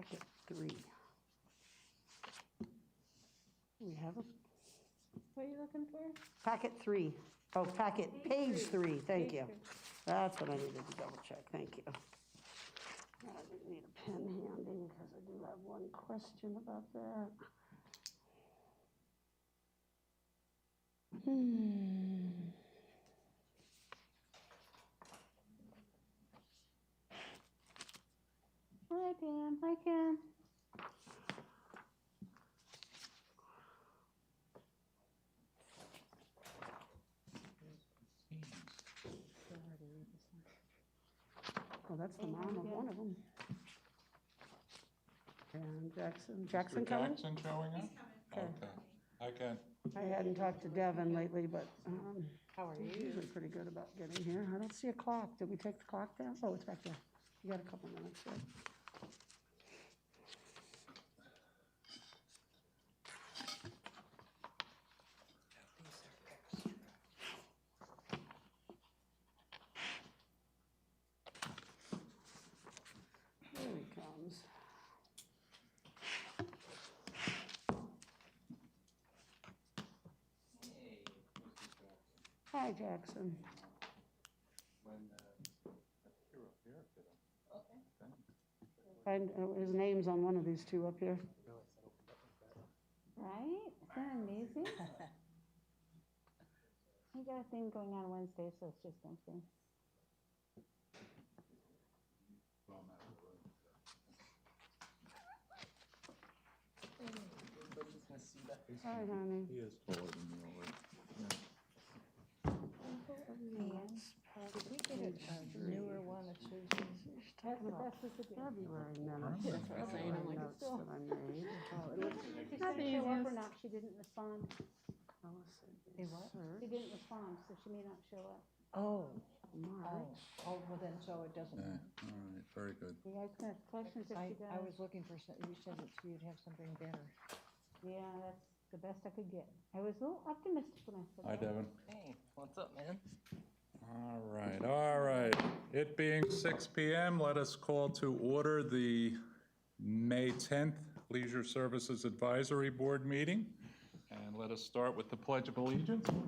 packet 3. We have a What are you looking for? packet 3. Oh, packet, page 3, thank Page you. three. That's what I needed to double check, thank you. I didn't need a pen handy because I do have one question about that. Hi, Pam. Hi, Ken. Oh, that's the mom of one of them. And Jackson coming? Jackson showing up? Okay. I can. I hadn't talked to Devin lately, but How are he's you? usually pretty good about getting here. I don't see a clock. Did we take the clock down? Oh, it's back there. You got a couple minutes, right? There he comes. Hi, Jackson. And his name's on one of these two up here. Right? Isn't that amazing? We got a thing going on Wednesday, so it's just empty. Hi, honey. He is taller than you already. Did we get a newer one of Susan's? That's the best we could do. February minutes. That's what I'm saying. I'm like, Notes still. that I made. Did she say show up or not? She didn't respond. Say what? She didn't respond, so she may not show up. Oh, March. oh, well then, so it doesn't. Yeah, all right, very good. You guys can ask questions if she I does. was looking for, you said that you'd have something better. Yeah, that's the best I could get. I was a little optimistic when I said Hi, that. Devin. Hey, what's up, man? All right, all right. It being 6 p.m., let us call to order the May 10th Leisure Services Advisory Board meeting. And let us start with the Pledge of Allegiance. And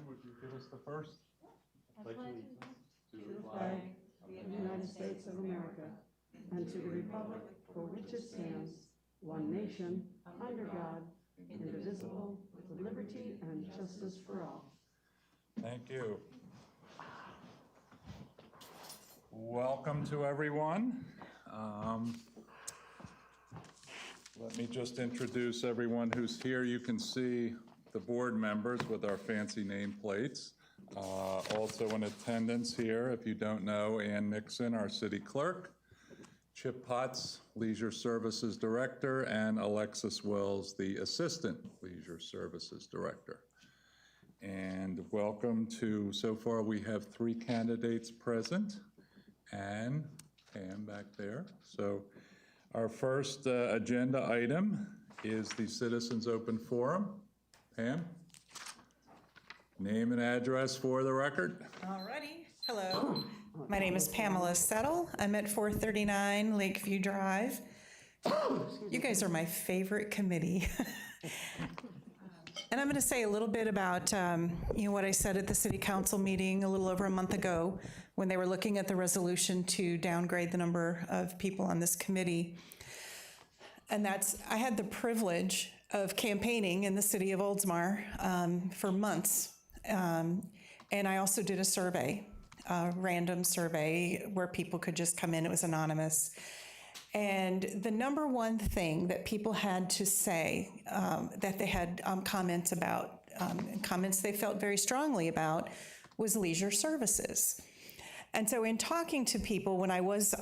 would you give us the first? To the flag of the United States of America and to the republic for which it stands, one nation, under God, indivisible, with liberty and justice for all. Thank you. Welcome to everyone. Let me just introduce everyone who's here. You can see the board members with our fancy nameplates. Also in attendance here, if you don't know, Ann Nixon, our city clerk, Chip Potts, Leisure Services Director, and Alexis Wells, the Assistant Leisure Services Director. And welcome to, so far we have 3 candidates present, and Pam back there. So our first agenda item is the Citizens Open Forum. Pam? Name and address for the record. Alrighty, hello. My name is Pamela Settle. I'm at 439 Lakeview Drive. You guys are my favorite committee. And I'm going to say a little bit about what I said at the city council meeting a little over a month ago when they were looking at the resolution to downgrade the number of people on this committee. And that's, I had the privilege of campaigning in the city of Oldsmar for months. And I also did a survey, a random survey where people could just come in. It was anonymous. And the number one thing that people had to say that they had comments about, comments they felt very strongly about, was leisure services. And so in talking to people, when I was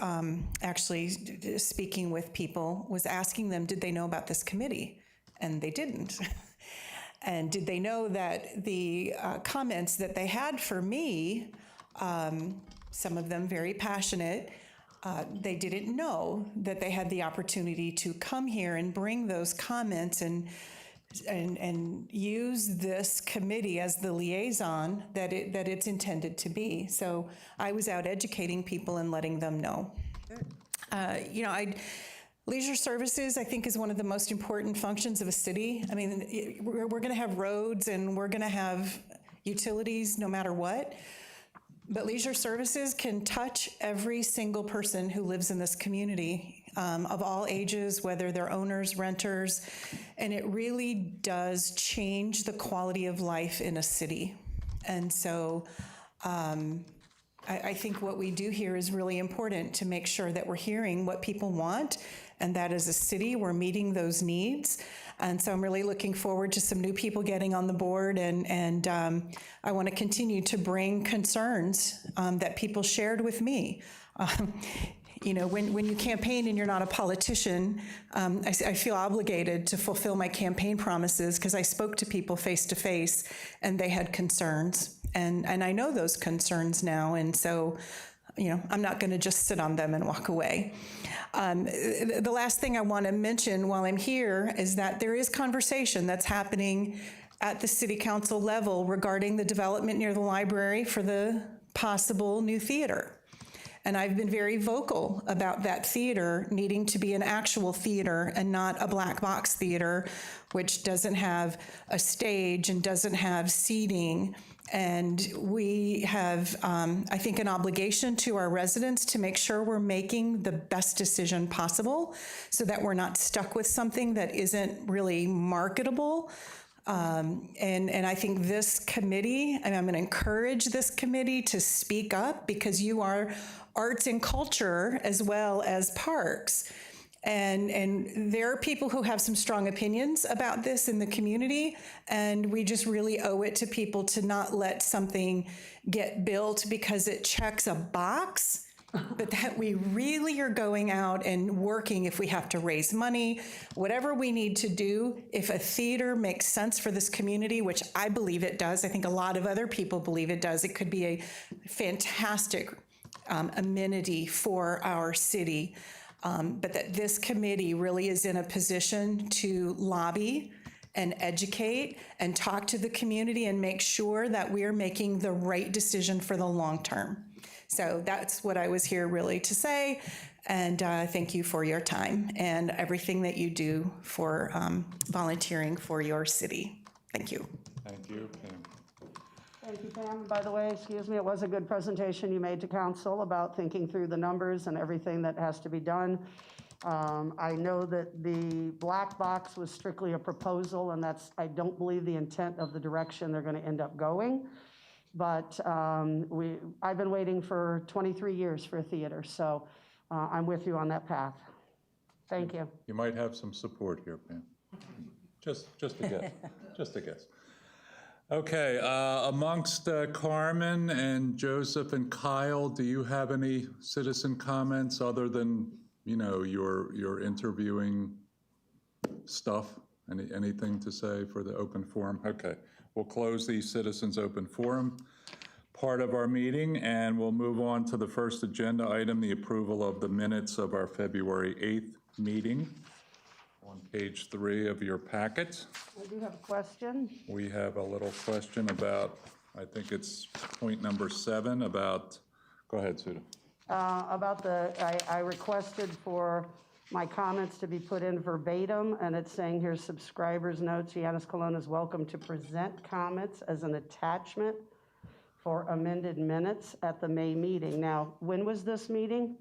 actually speaking with people, was asking them, did they know about this committee? And they didn't. And did they know that the comments that they had for me, some of them very passionate, they didn't know that they had the opportunity to come here and bring those comments and use this committee as the liaison that it's intended to be. So I was out educating people and letting them know. Leisure services, I think, is one of the most important functions of a city. I mean, we're going to have roads and we're going to have utilities no matter what. But leisure services can touch every single person who lives in this community, of all ages, whether they're owners, renters, and it really does change the quality of life in a city. And so I think what we do here is really important to make sure that we're hearing what people want, and that as a city, we're meeting those needs. And so I'm really looking forward to some new people getting on the board, and I want to continue to bring concerns that people shared with me. When you campaign and you're not a politician, I feel obligated to fulfill my campaign promises because I spoke to people face to face and they had concerns. And I know those concerns now, and so I'm not going to just sit on them and walk away. The last thing I want to mention while I'm here is that there is conversation that's happening at the city council level regarding the development near the library for the possible new theater. And I've been very vocal about that theater needing to be an actual theater and not a black box theater, which doesn't have a stage and doesn't have seating. And we have, I think, an obligation to our residents to make sure we're making the best decision possible so that we're not stuck with something that isn't really marketable. And I think this committee, and I'm going to encourage this committee to speak up because you are arts and culture as well as parks. And there are people who have some strong opinions about this in the community, and we just really owe it to people to not let something get built because it checks a box, but that we really are going out and working if we have to raise money, whatever we need to do. If a theater makes sense for this community, which I believe it does, I think a lot of other people believe it does, it could be a fantastic amenity for our city. But that this committee really is in a position to lobby and educate and talk to the community and make sure that we are making the right decision for the long term. So that's what I was here really to say. And thank you for your time and everything that you do for volunteering for your city. Thank you. Thank you, Pam. Thank you, Pam. By the way, excuse me, it was a good presentation you made to council about thinking through the numbers and everything that has to be done. I know that the black box was strictly a proposal, and that's, I don't believe, the intent of the direction they're going to end up going. But I've been waiting for 23 years for a theater, so I'm with you on that path. Thank you. You might have some support here, Pam. Just a guess. Just a guess. Okay, amongst Carmen and Joseph and Kyle, do you have any citizen comments other than, your interviewing stuff? Anything to say for the open forum? Okay, we'll close the citizens open forum part of our meeting, and we'll move on to the first agenda item, the approval of the minutes of our February 8th meeting. On page 3 of your packet. I do have a question. We have a little question about, I think it's point number 7 about, go ahead, Suda. About I requested for my comments to be put in verbatim, and it's saying here, subscribers notes, Yanis Colon is welcome to present comments as an attachment for amended minutes at the May meeting. Now, when was this meeting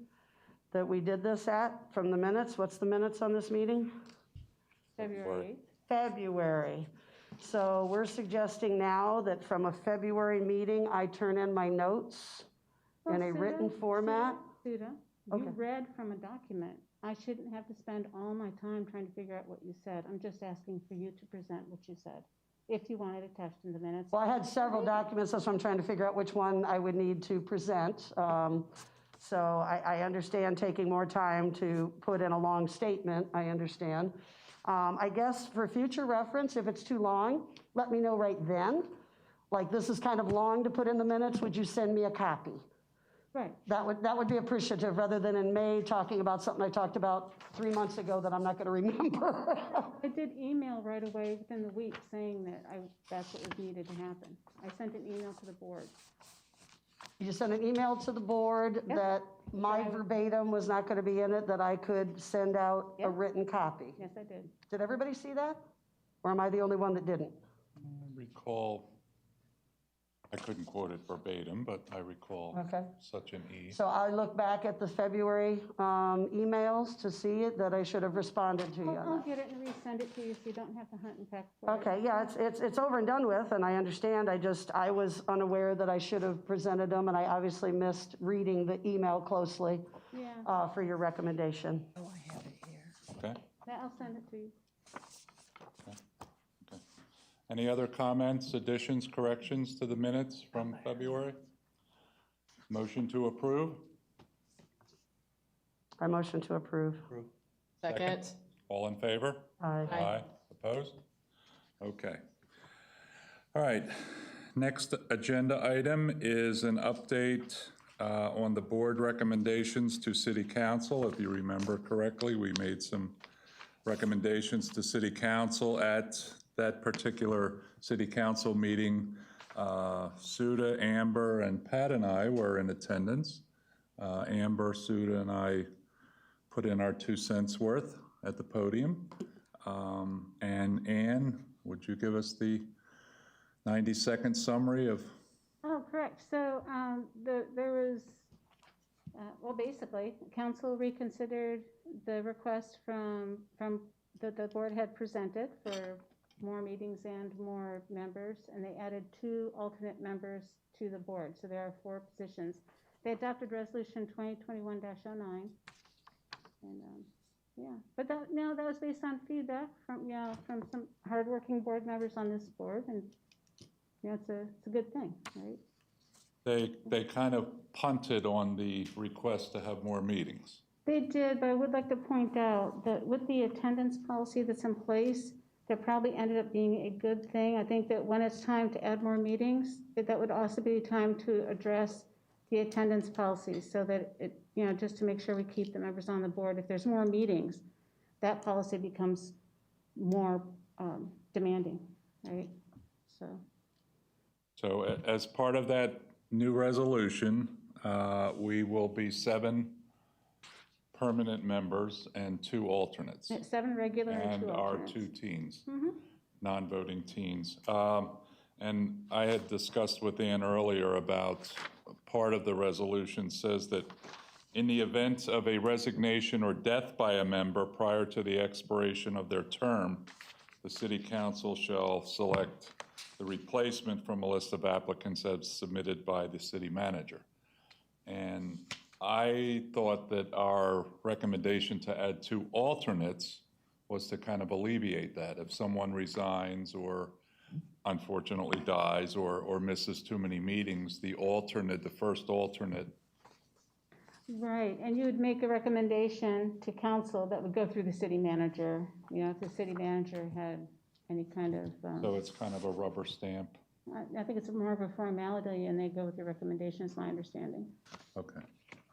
that we did this at, from the minutes? What's the minutes on this meeting? February 8th. February. So we're suggesting now that from a February meeting, I turn in my notes in a written format. Suda, Okay. you read from a document. I shouldn't have to spend all my time trying to figure out what you said. I'm just asking for you to present what you said, if you want it attached in the minutes. Well, I had several documents, that's why I'm trying to figure out which one I would need to present. So I understand taking more time to put in a long statement, I understand. I guess for future reference, if it's too long, let me know right then. Like, this is kind of long to put in the minutes, would you send me a copy? Right. That would be appreciative, rather than in May talking about something I talked about 3 months ago that I'm not going to remember. I did email right away within the week saying that that's what was needed to happen. I sent an email to the board. you sent an email to the board Yep. that my verbatim was not going to be in it, that I could send out a Yep. written copy. Yes, I did. Did everybody see that? Or am I the only one that didn't? I recall, I couldn't quote it verbatim, but I recall Okay. such an E. So I look back at the February emails to see it, that I should have responded to you I'll on that. get it and resend it to you so you don't have to hunt and peck for it. Okay, yeah, it's over and done with, and I understand. I was unaware that I should have presented them, and I obviously missed reading the email closely Yeah, for your recommendation. Oh, I have it here. Okay, yeah, I'll send it to you. okay. Any other comments, additions, corrections to the minutes from February? Motion to approve? I motion to approve. Second. All in favor? Aye. Aye. Opposed? Okay. All right. Next agenda item is an update on the board recommendations to City Council. If you remember correctly, we made some recommendations to City Council at that particular City Council meeting. Suda, Amber, and Pat and I were in attendance. Amber, Suda, and I put in our 2 cents worth at the podium. And Ann, would you give us the 90-second summary of? Oh, correct. So there was, well, basically, council reconsidered the request from that the board had presented for more meetings and more members, and they added 2 alternate members to the board. So there are 4 positions. They adopted resolution 2021-09. And yeah, but that was based on feedback from some hardworking board members on this board, and it's a good thing, right? They kind of punted on the request to have more meetings. They did, but I would like to point out that with the attendance policy that's in place, that probably ended up being a good thing. I think that when it's time to add more meetings, that would also be time to address the attendance policy, so that it, just to make sure we keep the members on the board. If there's more meetings, that policy becomes more demanding, right? So as part of that new resolution, we will be 7 permanent members and 2 alternates. 7 regular and 2 And our alternates. 2 teens, non-voting teens. And I had discussed with Ann earlier about part of the resolution says that in the event of a resignation or death by a member prior to the expiration of their term, the City Council shall select the replacement from a list of applicants as submitted by the city manager. And I thought that our recommendation to add 2 alternates was to kind of alleviate that. If someone resigns or unfortunately dies or misses too many meetings, the first alternate. Right, and you would make a recommendation to council that would go through the city manager, if the city manager had any kind of. So it's kind of a rubber stamp. I think it's more of a formality, and they go with your recommendation, is my understanding. Okay,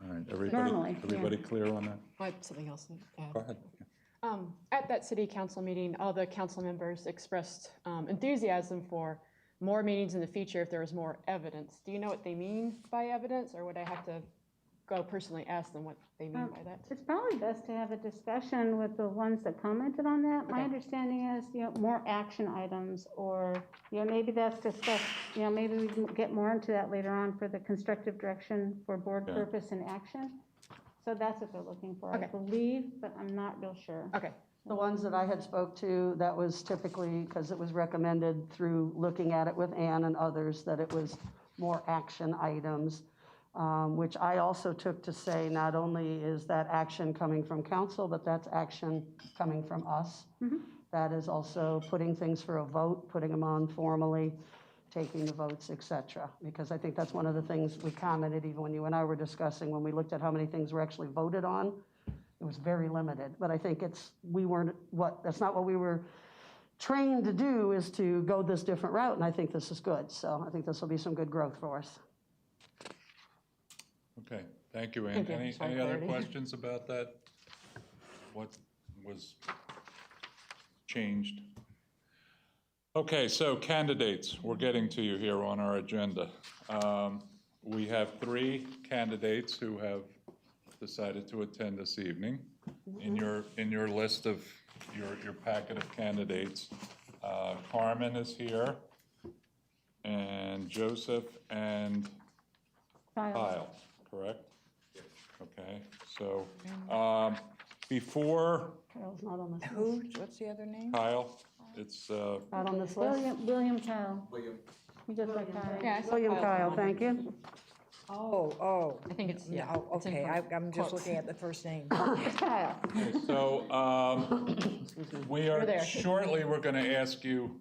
all right. Normally, Everybody clear on that? I have something else to add. Go ahead. At that city council meeting, all the council members expressed enthusiasm for more meetings in the future if there was more evidence. Do you know what they mean by evidence, or would I have to go personally ask them what they mean by that? It's probably best to have a discussion with the ones that commented on that. My Okay. understanding is, more action items, or, maybe that's discussed, maybe we can get more into that later on for the constructive direction for board Yeah. purpose and action. So that's what they're looking for, I Okay. believe, but I'm not real sure. Okay. The ones that I had spoke to, that was typically, because it was recommended through looking at it with Ann and others, that it was more action items, which I also took to say not only is that action coming from council, but that's action coming from us. That is also putting things for a vote, putting them on formally, taking the votes, et cetera. Because I think that's one of the things we commented, even when you and I were discussing, when we looked at how many things were actually voted on, it was very limited. But I think that's not what we were trained to do, is to go this different route, and I think this is good. So I think this will be some good growth for us. Okay, thank you, Ann. Thank you. Any Sorry, other clarity. questions about that? What was changed? Okay, so candidates, we're getting to you here on our agenda. we have 3 candidates who have decided to attend this evening. In your list of, your packet of candidates, Carmen is here, and Joseph and Kyle, correct? Okay, so, before Kyle's not on this list. Who, what's the other name? Kyle, it's, Not on this list? William Kyle. He goes by Kyle. Yeah, I saw William Kyle's Kyle, on. thank you. Oh. I think it's, yeah. No, it's in okay, I'm just quotes. looking at the first name. Kyle. so, we You're are, there. shortly, we're gonna ask you,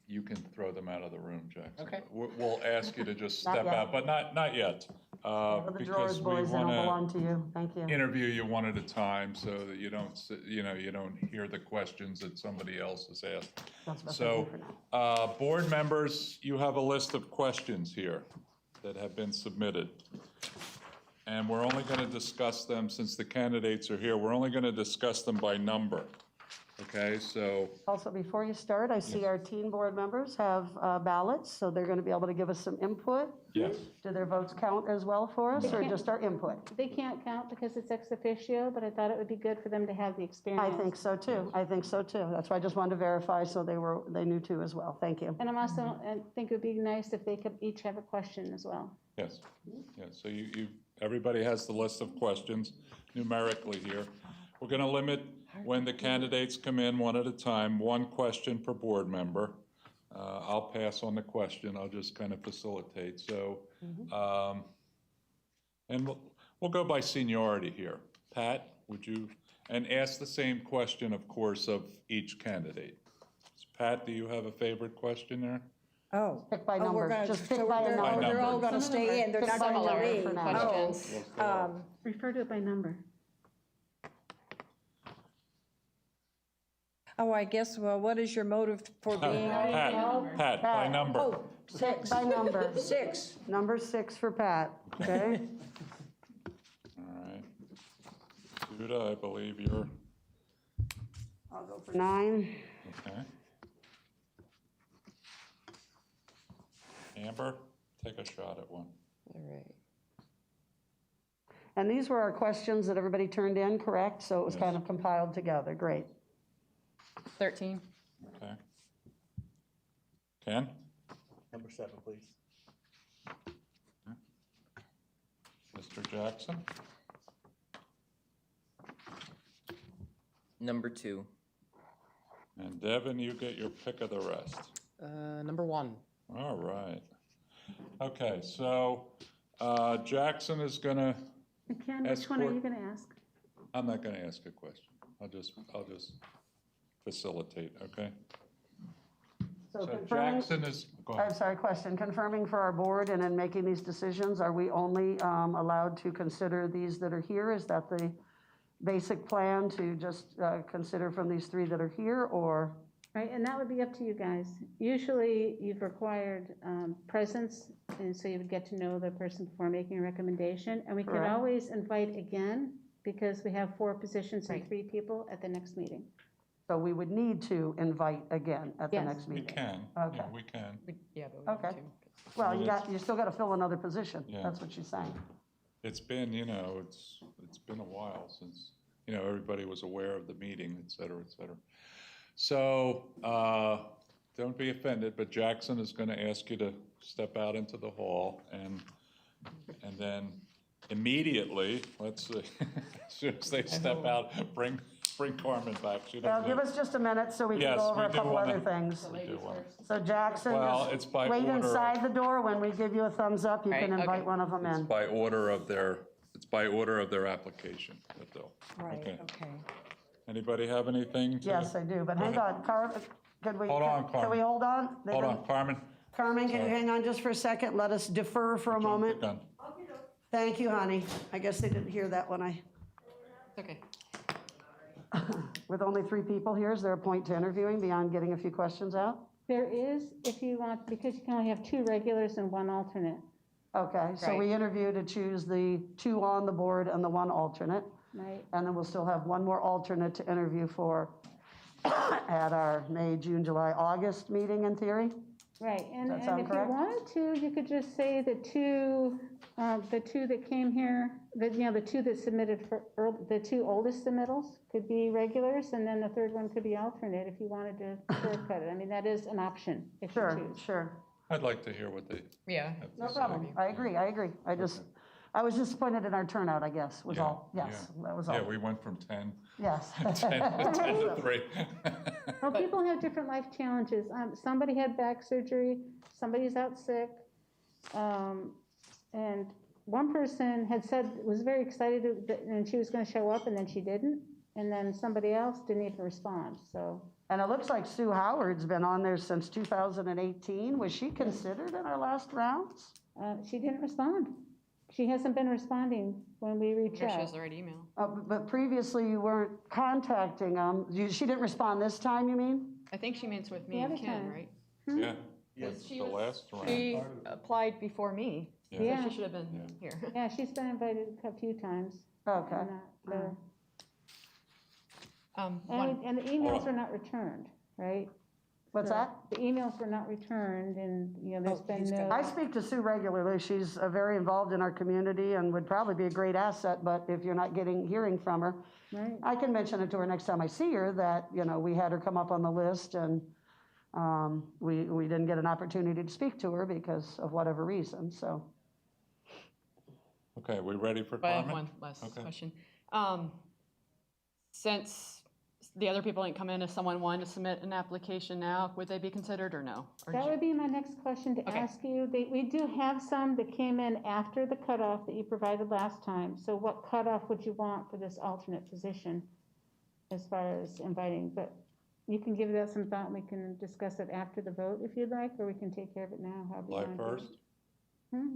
you can throw them out of the room, Jackson. Okay. We'll ask you to just Not step yet. out, but not yet. Put the drawers, Because we boys, they don't wanna belong to you. Thank you. interview you one at a time so that you don't, you don't hear the questions that somebody else has asked. That's what I So, think for now. board members, you have a list of questions here that have been submitted. And we're only going to discuss them, since the candidates are here, we're only going to discuss them by number. Okay, so, Also, before you start, I see our teen board members have ballots, so they're going to be able to give us some input. yes. Do their votes count as well for us, or can't. just our input? They can't count because it's ex officio, but I thought it would be good for them to have the experience. I think so too. I think so too. That's why I just wanted to verify, so they knew too as well. Thank you. And I think it would be nice if they could each have a question as well. Yes, yes, so everybody has the list of questions numerically here. We're gonna limit, when the candidates come in one at a time, 1 question per board member. I'll pass on the question, I'll just kind of facilitate, so, and we'll go by seniority here. Pat, would you, and ask the same question, of course, of each candidate. Pat, do you have a favorite question there? Oh. Pick by Oh, we're number. gonna- Just so pick by a they're- number. They're all gonna stay in, they're Pick not by gonna number leave. for now. Questions. Refer to it by number. Oh, I guess, well, what is your motive for being? Pat, by number. Oh, 6. By number. 6. Number 6 for Pat, okay? All right. Judah, I believe you're, I'll go for 9. okay. Amber, take a shot at one. All right. And these were our questions that everybody turned in, correct? So it was kind of compiled together. Great. 13. Okay. Ken? Number 7, please. Mr. Jackson? Number 2. And Devin, you get your pick of the rest. Number 1. All right. Okay, so Jackson is gonna, And Ken, which one are you going to ask? I'm not gonna ask a question. I'll just facilitate, okay? So So confirming, Jackson is, go I'm ahead. sorry, question. Confirming for our board and in making these decisions, are we only allowed to consider these that are here? Is that the basic plan, to just consider from these 3 that are here, or? Right, and that would be up to you guys. Usually, you've required presence, and so you would get to know the person before making a recommendation. And we can Correct. always invite again, because we have 4 positions and Right. 3 people at the next meeting. So we would need to invite again at the Yes. next We meeting? can, Okay. yeah, we can. Yeah, but we Okay. need to. Well, you still got to fill another position. Yeah. That's what she's saying. It's been, it's been a while since, everybody was aware of the meeting, et cetera, et cetera. So, don't be offended, but Jackson is gonna ask you to step out into the hall, and then immediately, let's see, as soon as they step out, bring Carmen back. She Now, doesn't give have- us just a minute so we can Yes, go over we a do couple wanna- other things. we do want- So Jackson, Well, it's by wait order of- inside the door. When we give you a thumbs up, you Right, can invite okay. one of them It's in. by order of their application, that they'll. Right, Okay. okay. Anybody have anything? Yes, I do, but hang on, could we? Hold on, Can Carmen. we hold on? Hold on, Carmen. Carmen, can you hang on just for a second? Let us defer for a moment. Done. Thank you, honey. I guess they didn't hear that when Okay. with only 3 people here, is there a point to interviewing beyond getting a few questions out? There is, if you want, because you can only have 2 regulars and 1 alternate, Okay, so we interview to choose the 2 on the board and the 1 alternate. right? And then we'll still have 1 more alternate to interview for. at our May, June, July, August meeting in theory. Right, and Does that sound if you correct? wanted to, you could just say the two that came here, the two that submitted the two oldest submittals could be regulars, and then the third one could be alternate if you wanted to shortcut it. I mean, that is an option if you Sure, choose. sure. I'd like to hear what they Yeah. have to No say. problem. I agree. I was disappointed in our turnout, I guess, was Yeah, all. Yes, that was all. Yeah, we went from 10 Yes. 10 to 3. Well, people have different life challenges. Somebody had back surgery, somebody's out sick. And one person had said, was very excited, and she was gonna show up, and then she didn't. And then somebody else didn't even respond, so. And it looks like Sue Howard's been on there since 2018. Was she considered in our last rounds? She didn't respond. She hasn't been responding when we reach Maybe she has out. the right email. But previously you weren't contacting them. She didn't respond this time, you mean? I think she means with me The and other Ken, time. right? Yeah, Yes. the last round. She applied before me, so Yeah. she should have been here. Yeah, she's been invited a few times. Okay. and not, One, And the emails are not returned, right? What's So that? The emails were not returned, and, there's been no. I speak to Sue regularly. She's very involved in our community and would probably be a great asset, but if you're not hearing from her, Right. I can mention it to her next time I see her that, we had her come up on the list and we didn't get an opportunity to speak to her because of whatever reason, so. Okay, we ready for but I have Carmen? one last Okay. question. Since the other people didn't come in, if someone wanted to submit an application now, would they be considered or no? Or That did you- would be my next question to Okay. ask you. We do have some that came in after the cutoff that you provided last time. So what cutoff would you want for this alternate position as far as inviting? But you can give that some thought, and we can discuss it after the vote if you'd like, or we can take care of it now, however you July want to do it. 1st?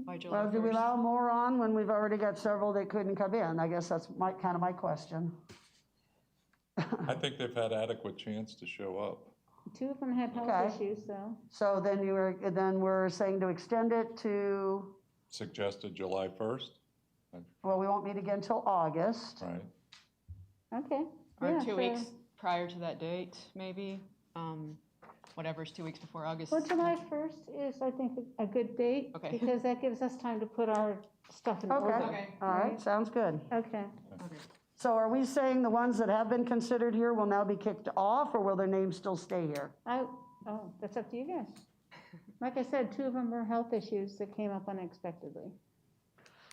By July Well, do we 1st? allow more on when we've already got several that couldn't come in? I guess that's kind of my question. I think they've had adequate chance to show up. Two of them had health Okay. issues, so. So then we're saying to extend it to, Suggested July 1st, well, we won't meet again till August. right? Okay. Or yeah, 2 so- weeks prior to that date, maybe? Whatever's 2 weeks before August. Well, July 1st is, I think, a good date. Okay. Because that gives us time to put our stuff in order. Okay, all right, sounds good. Okay. Okay. So are we saying the ones that have been considered here will now be kicked off, or will their names still stay here? That's up to you guys. Like I said, two of them were health issues that came up unexpectedly.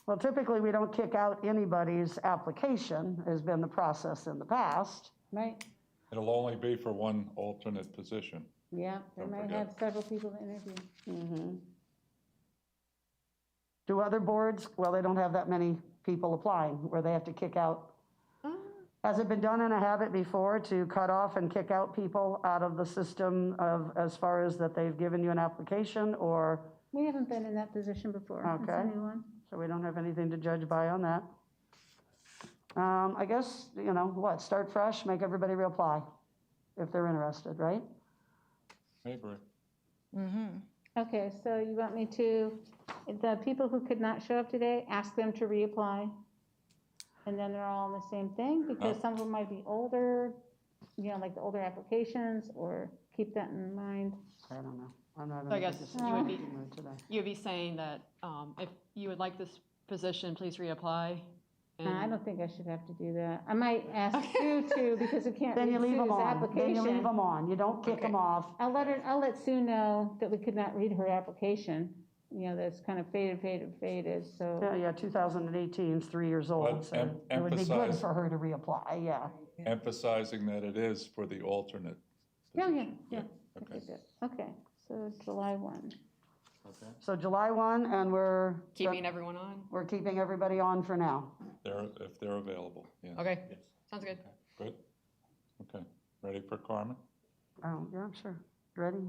Well, typically, we don't kick out anybody's application, has been the process in the past. Right? It'll only be for one alternate position. Yeah, they Don't might forget. have several people to interview. Do other boards, well, they don't have that many people applying, where they have to kick out. Has it been done in a habit before to cut off and kick out people out of the system as far as that they've given you an application, or, We haven't been in that position before. It's a Okay. new one. so we don't have anything to judge by on that? I guess, start fresh, make everybody reapply, if they're interested, right? I agree. Okay, so you want me to, the people who could not show up today, ask them to reapply? And then they're all on the same thing? Because some of them might be older, like the older applications, or keep that in mind. I don't know. I'm not in So I a guess decision you would be, mood today. you'd be saying that if you would like this position, please reapply. I don't think I should have to do that. I might ask Sue to, because we can't Then read you leave them Sue's on, then you leave application. them on, you don't kick them off. I'll let Sue know that we could not read her application, that's kind of faded, so. Yeah, 2018 is 3 years old, But so it would be good emphasize- for her to reapply, yeah. Emphasizing that it is for the alternate. Yeah, position. okay, Okay. good. Okay, so July 1. So July 1, and we're Keeping everyone on? keeping everybody on for now. If they're available, yeah. Okay, sounds good. Good? Okay, ready for Carmen? Oh, yeah, sure. Ready?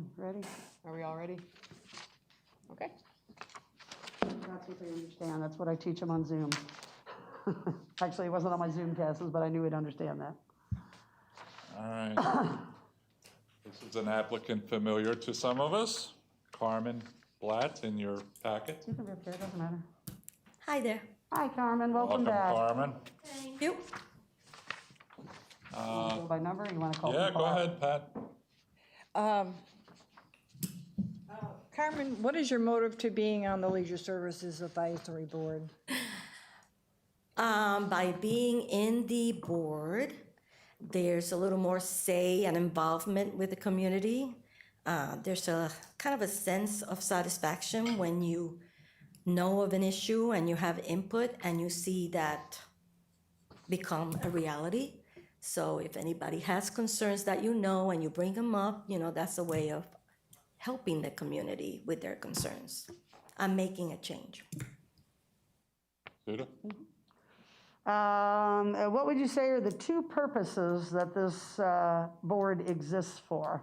Are we all ready? Okay. That's what they understand, that's what I teach them on Zoom. Actually, it wasn't on my Zoom classes, but I knew he'd understand that. All right. This is an applicant familiar to some of us, Carmen Blatt, in your packet. You can be up there, it doesn't matter. Hi there. Hi, Carmen, welcome back. Carmen. Thank you. Go by number, you want to call? Yeah, people go out? ahead, Pat. Carmen, what is your motive to being on the Leisure Services Advisory Board? By being in the board, there's a little more say and involvement with the community. There's a kind of a sense of satisfaction when you know of an issue and you have input and you see that become a reality. So if anybody has concerns that you know and you bring them up, that's a way of helping the community with their concerns. I'm making a change. Suda? What would you say are the two purposes that this board exists for?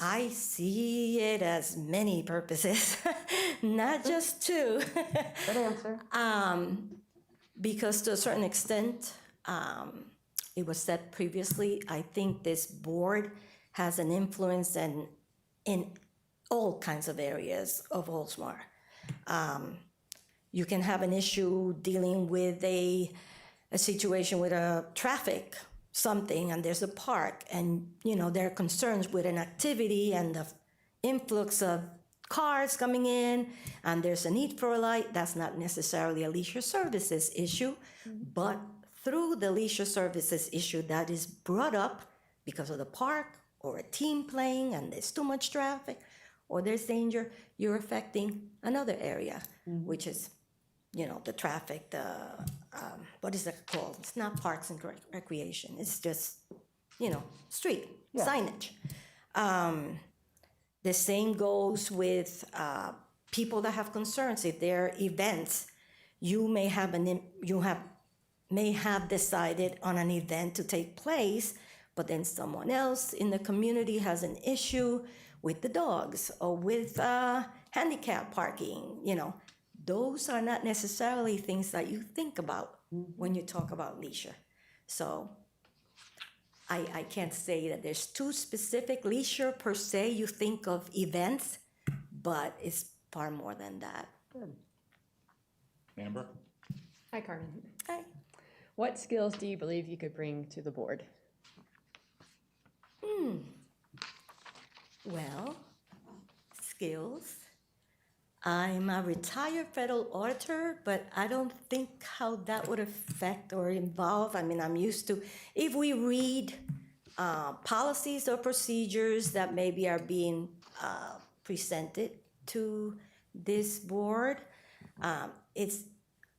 I see it as many purposes, not just two. Good answer. Because to a certain extent, it was said previously, I think this board has an influence in all kinds of areas of Oldsmar. You can have an issue dealing with a situation with a traffic something, and there's a park, and there are concerns with an activity and the influx of cars coming in, and there's a need for a light. That's not necessarily a leisure services issue, but through the leisure services issue that is brought up because of the park or a team playing and there's too much traffic or there's danger, you're affecting another area, which is the traffic, what is that called? It's not parks and recreation. It's just, street signage. The same goes with people that have concerns. If there are events, you may have decided on an event to take place, but then someone else in the community has an issue with the dogs or with handicap parking. Those are not necessarily things that you think about when you talk about leisure. So I can't say that there's two specific leisure per se. You think of events, but it's far more than that. Good. Amber? Hi, Carmen. Hi. What skills do you believe you could bring to the board? Well, skills. I'm a retired federal auditor, but I don't think how that would affect or involve. I'm used to, if we read policies or procedures that maybe are being presented to this board, it's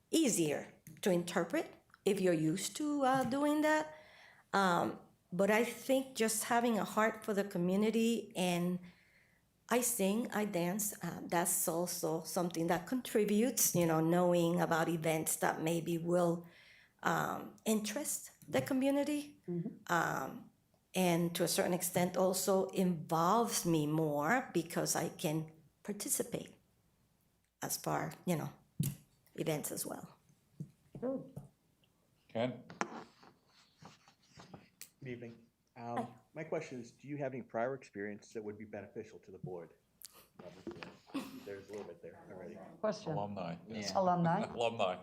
easier to interpret if you're used to doing that. But I think just having a heart for the community, and I sing, I dance, that's also something that contributes, knowing about events that maybe will interest the community. And to a certain extent also involves me more because I can participate as far, events as well. Good. Ken? Good evening. My question is, do you have any prior experience that would be beneficial to the board? There's a little bit there already. Question. Alumni. Yes. Alumni? Alumni.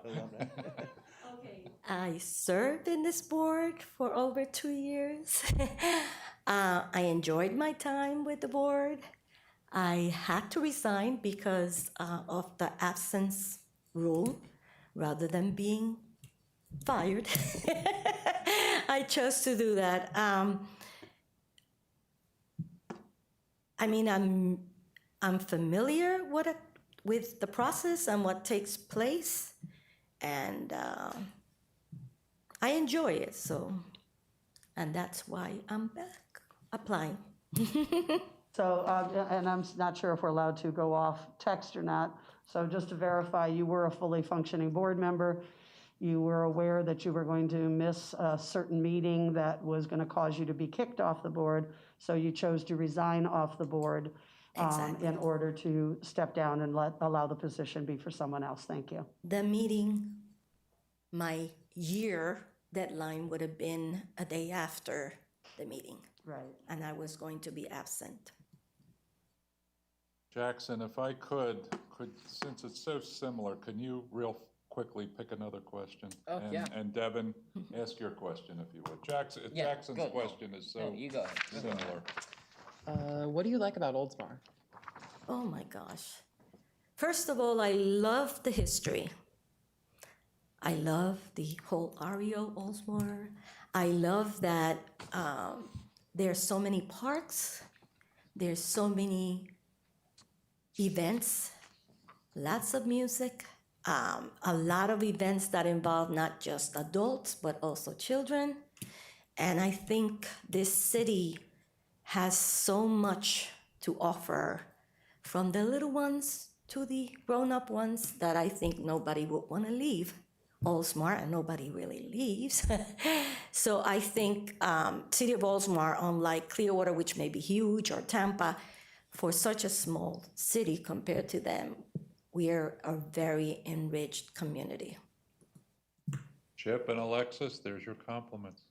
I served in this board for over 2 years. I enjoyed my time with the board. I had to resign because of the absence rule rather than being fired. I chose to do that. I'm familiar with the process and what takes place, and I enjoy it. And that's why I'm back applying. So, and I'm not sure if we're allowed to go off text or not. So just to verify, you were a fully functioning board member. You were aware that you were going to miss a certain meeting that was going to cause you to be kicked off the board. So you chose to resign off the board in order to step down and allow the position be for someone else. Thank you. The meeting, my year deadline would have been a day after the meeting. Right. And I was going to be absent. Jackson, if I could, since it's so similar, can you real quickly pick another question. Oh, And- yeah. And Devin, ask your question if you would. Jackson's go, no. question is No, so you go ahead. Go ahead. similar. What do you like about Oldsmar? Oh my gosh. First of all, I love the history. I love the whole REO Oldsmar. I love that there's so many parks, there's so many events, lots of music, a lot of events that involve not just adults, but also children. And I think this city has so much to offer, from the little ones to the grown-up ones, that I think nobody would want to leave Oldsmar, and nobody really leaves. So I think City of Oldsmar, unlike Clearwater, which may be huge, or Tampa, for such a small city compared to them, we are a very enriched community. Chip and Alexis, there's your compliments.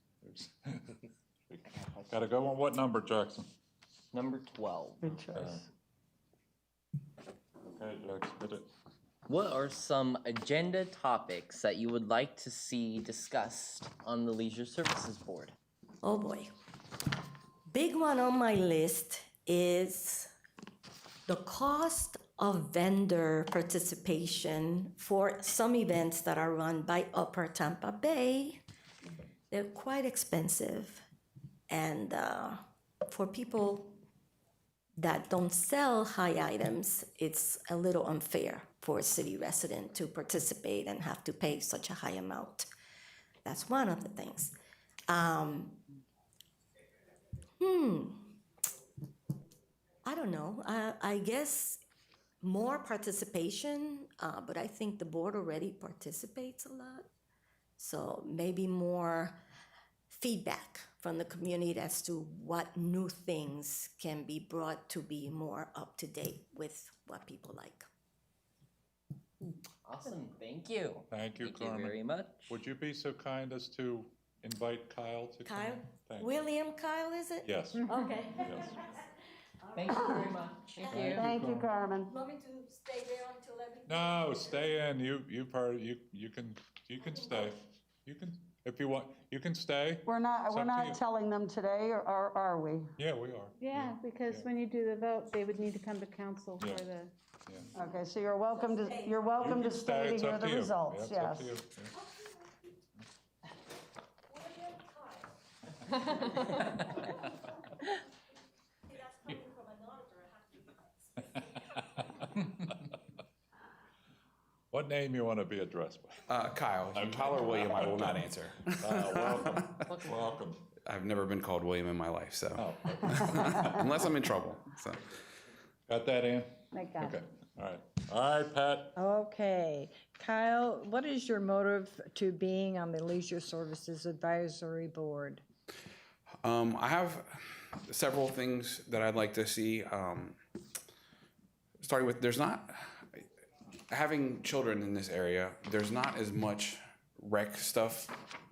Got to go on what number, Jackson? Number 12. Good choice. Okay, Jackson, hit it. What are some agenda topics that you would like to see discussed on the Leisure Services Board? Oh boy. Big one on my list is the cost of vendor participation for some events that are run by Upper Tampa Bay. They're quite expensive. And for people that don't sell high items, it's a little unfair for a city resident to participate and have to pay such a high amount. That's one of the things. I don't know. I guess more participation, but I think the board already participates a lot. So maybe more feedback from the community as to what new things can be brought to be more up to date with what people like. Awesome, thank you. Thank you, Thank you Carmen. very much. Would you be so kind as to invite Kyle to come Kyle? in? Thank you. William Kyle, is it? Yes, Okay. yes. Thank you very much. Thank you. Thank you, Carmen. Want me to stay there until everything? No, stay in. You've heard, you can stay. You can, if you want, you can stay. We're It's not up to you. telling them today, or are we? Yeah, we are. Yeah, because yeah. when you do the vote, they would need to come to council Yeah. for the, Okay, so you're welcome to You can stay to It's hear up the to you. results, Yeah, it's up yes. to you. What name you want to be addressed by? Kyle. Kyle or William, I will not answer. Welcome, welcome. I've never been called William in my life, so Oh, okay. unless I'm in trouble. So Got that, Ann? I got Okay, it. all right. All right, Pat. Okay. Kyle, what is your motive to being on the Leisure Services Advisory Board? I have several things that I'd like to see. Starting with, having children in this area, there's not as much rec stuff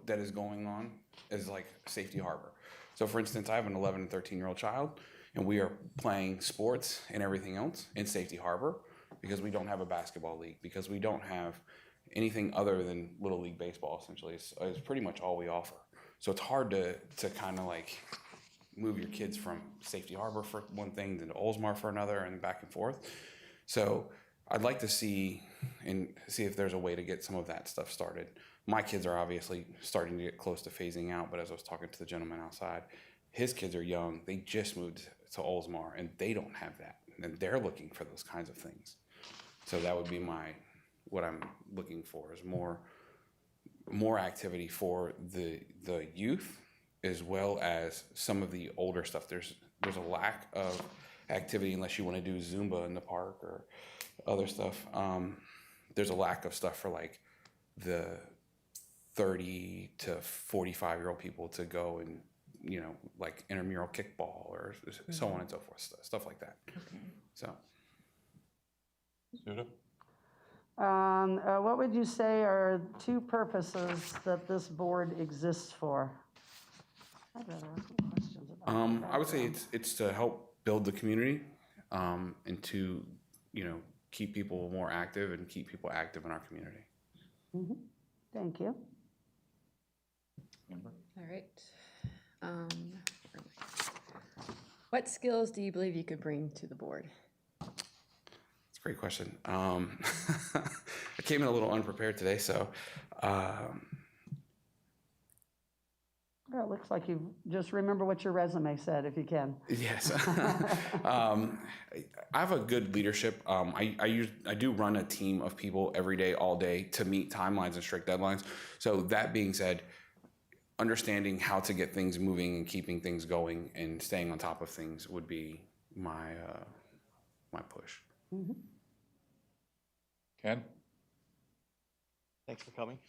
that is going on as like Safety Harbor. So for instance, I have an 11 and 13-year-old child, and we are playing sports and everything else in Safety Harbor because we don't have a basketball league, because we don't have anything other than Little League Baseball, essentially. It's pretty much all we offer. So it's hard to kind of like move your kids from Safety Harbor for one thing to Oldsmar for another and back and forth. So I'd like to see if there's a way to get some of that stuff started. My kids are obviously starting to get close to phasing out, but as I was talking to the gentleman outside, his kids are young. They just moved to Oldsmar, and they don't have that, and they're looking for those kinds of things. So that would be what I'm looking for, is more activity for the youth, as well as some of the older stuff. There's a lack of activity unless you want to do Zumba in the park or other stuff. There's a lack of stuff for like the 30 to 45-year-old people to go and, like intramural kickball or so on and so forth, stuff like that. Okay. So. Judah? What would you say are two purposes that this board exists for? I'd rather ask some questions about that. I would say it's to help build the community, and to, keep people more active and keep people active in our community. Thank you. All right. Where am I? What skills do you believe you could bring to the board? It's a great question. I came in a little unprepared today, so Well, it looks like you just remember what your resume said, if you can. yes. I have a good leadership. I do run a team of people every day, all day, to meet timelines and strict deadlines. So that being said, understanding how to get things moving and keeping things going and staying on top of things would be my my push. Ken? Thanks for coming.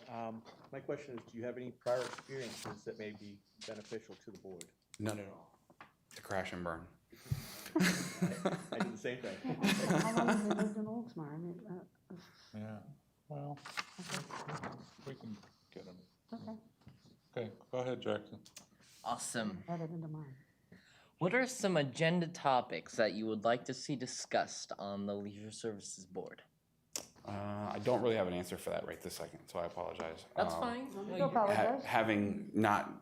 My question is, do you have any prior experiences that may be beneficial to the board? None at all. To crash and burn. I did the same thing. How long have you lived in Oldsmar? I mean, Yeah, well, we can get him. okay, Okay, go ahead, Jackson. Awesome. add it into mine. What are some agenda topics that you would like to see discussed on the Leisure Services Board? I don't really have an answer for that right this second, so I apologize. That's fine. You apologize. Having not,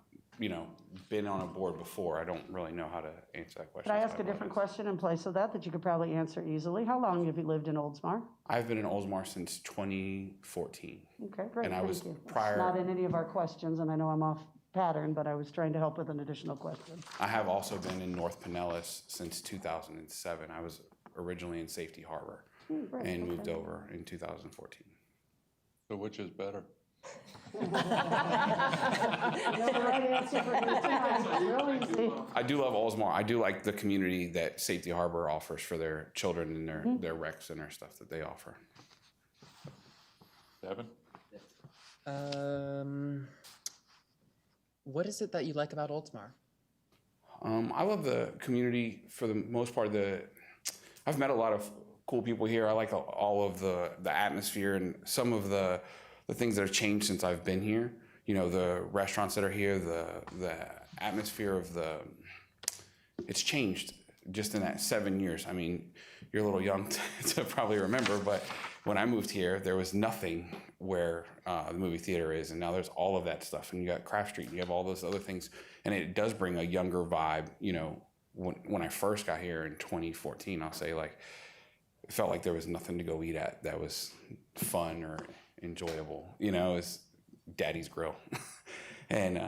been on a board before, I don't really know how to answer that question. Could I so ask a different apologize. question in place of that you could probably answer easily? How long have you lived in Oldsmar? I've been in Oldsmar since 2014. Okay, great, And I thank was you. prior- It's not in any of our questions, and I know I'm off pattern, but I was trying to help with an additional question. I have also been in North Pinellas since 2007. I was originally in Safety Harbor Great, and moved okay. over in 2014. So which is better? You know the right answer for me tonight. It's real easy. I do love Oldsmar. I do like the community that Safety Harbor offers for their children and their rec center stuff that they offer. Devin? What is it that you like about Oldsmar? I love the community for the most part. I've met a lot of cool people here. I like all of the atmosphere and some of the things that have changed since I've been here. The restaurants that are here, the atmosphere of it's changed just in that 7 years. I mean, you're a little young to probably remember, but when I moved here, there was nothing where the movie theater is, and now there's all of that stuff. And you got Craft Street, and you have all those other things, and it does bring a younger vibe. When I first got here in 2014, I'll say it felt like there was nothing to go eat at that was fun or enjoyable. It's Daddy's Grill, and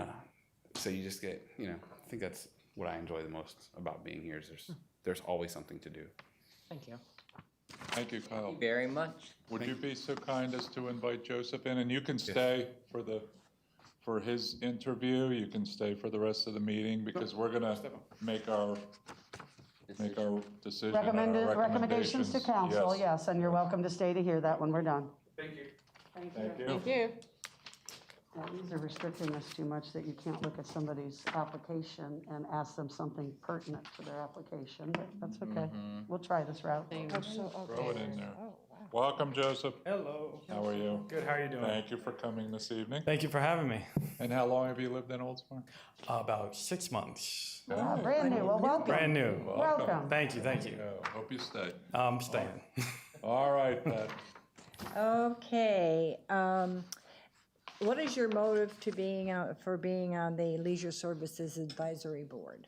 so you just get. I think that's what I enjoy the most about being here. Is there's always something to do. Thank you. Thank you, Kyle. Very much. Would you be so kind as to invite Joseph in? And you can stay for his interview. You can stay for the rest of the meeting because we're gonna make our decision. and our Recommendations to council, Yes. yes, and you're welcome to stay to hear that when we're done. Thank you. Thank Thank you. Thank you. Now, these are restricting us too much that you can't look at somebody's application and ask them something pertinent to their application, but that's okay. We'll try this route. Throw it in there. Welcome, Joseph. Hello. How are you? Good, how are you doing? Thank you for coming this evening. Thank you for having me. And how long have you lived in Oldsmar? About 6 months. Ah, brand new, well, welcome. Brand new. Welcome. Thank you, thank you. Hope you stay. I'm staying. All right, Pat. Okay, what is your motive to being on the Leisure Services Advisory Board?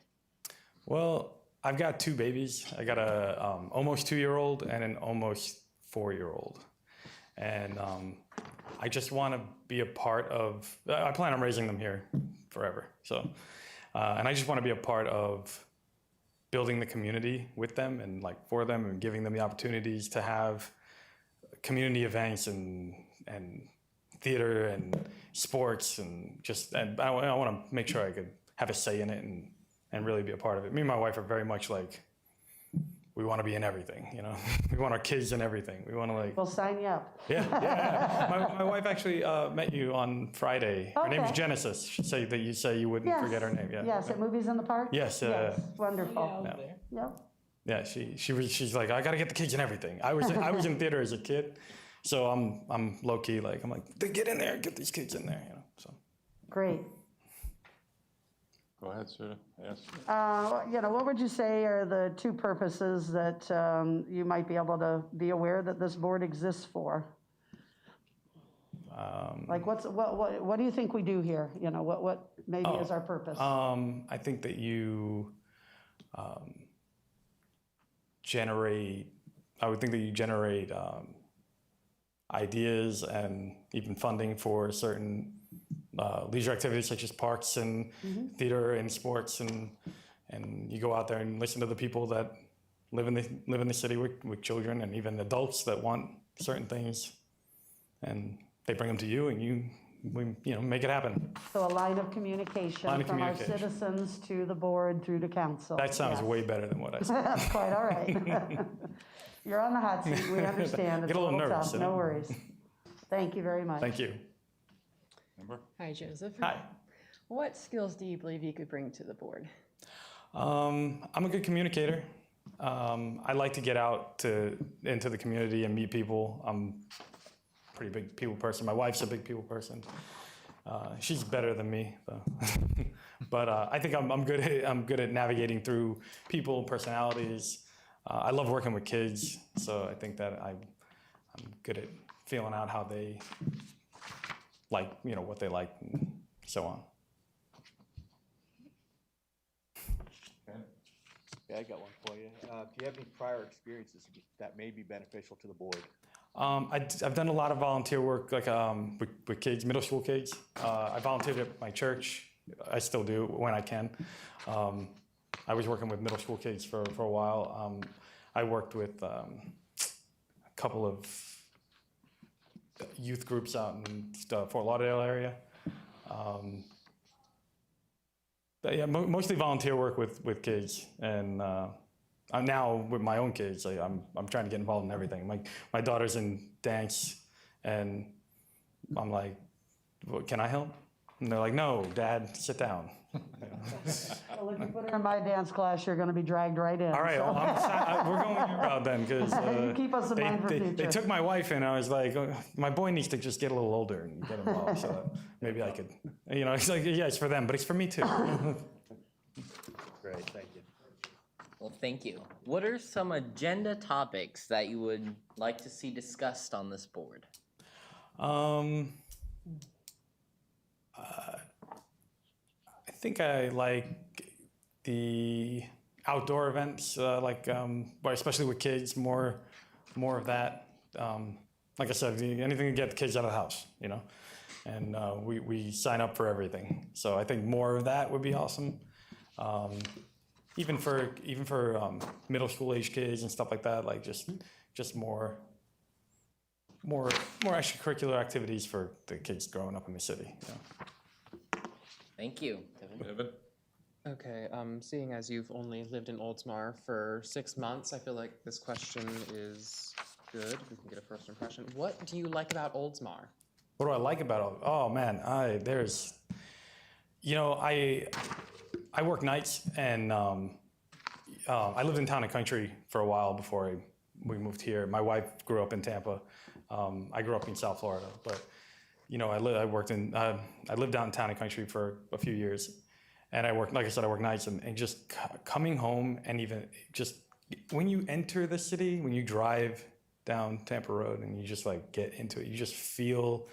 Well, I've got 2 babies. I got a almost 2-year-old and an almost 4-year-old. And I just want to be a part of, I plan on raising them here forever. So, and I just want to be a part of building the community with them and for them and giving them the opportunities to have community events and theater and sports and I want to make sure I could have a say in it and really be a part of it. Me and my wife are very much we want to be in everything, we want our kids in everything. We want to We'll sign you up. Yeah. My wife actually met you on Friday. Her name is Okay. Genesis. She said that you say you wouldn't forget her name. Yeah. Yes, at Movies in the Park? Yes, Yes, wonderful. Yep. Yeah, she's like, I got to get the kids in everything. I was in theater as a kid, so I'm low key I'm like, get in there, get these kids in there, So. Great. Go ahead, Sue. Yes. What would you say are the 2 purposes that you might be able to be aware that this board exists for? Like what do you think we do here? You know, what maybe is our purpose? I think that you I would think that you generate ideas and even funding for certain leisure activities such as parks and theater and sports, and you go out there and listen to the people that live in the city with children and even adults that want certain things, and they bring them to you, and we make it happen. So a line of communication from our citizens to the board through to council. That sounds way better than what I said. That's quite all right. You're on the hot seat. We understand. It's Get a little nervous, tough. No worries. Thank you very much. Thank you. Hi, Joseph. Hi. What skills do you believe you could bring to the board? I'm a good communicator. I like to get out into the community and meet people. I'm a pretty big people person. My wife's a big people person. She's better than me, though. But I think I'm good at navigating through people, personalities. I love working with kids, so I think that I'm good at feeling out how they like, what they like, and so on. Yeah, I got one for you. Do you have any prior experiences that may be beneficial to the board? I've done a lot of volunteer work, like with kids, middle school kids. I volunteered at my church. I still do when I can. I was working with middle school kids for a while. I worked with a couple of youth groups out in the Fort Lauderdale area. But yeah, mostly volunteer work with kids, and I'm now with my own kids. I'm trying to get involved in everything. My daughter's in dance, and I'm like, well, can I help? And they're like, no, Dad, sit down. Well, if you put her in my dance class, you're going to be dragged right in. All right, so. well, we're going your route then, because You keep us in mind for future. they took my wife in. I was like, oh, my boy needs to just get a little older and get involved, so that maybe I could, it's like, yeah, it's for them, but it's for me too. Great, thank you. Well, thank you. What are some agenda topics that you would like to see discussed on this board? I think I like the outdoor events, but especially with kids, more of that. Like I said, anything to get the kids out of the house, and we sign up for everything. So I think more of that would be awesome. Even for middle school age kids and stuff like that, like just more extracurricular activities for the kids growing up in the city. Thank you. David? Okay, seeing as you've only lived in Oldsmar for 6 months, I feel like this question is good. We can get a first impression. What do you like about Oldsmar? What do I like about it? Oh man, I work nights, and I lived in Town and Country for a while before we moved here. My wife grew up in Tampa. I grew up in South Florida, but I lived out in Town and Country for a few years, and I work nights, and just coming home, and even just when you enter the city, when you drive down Tampa Road and you just get into it, you just feel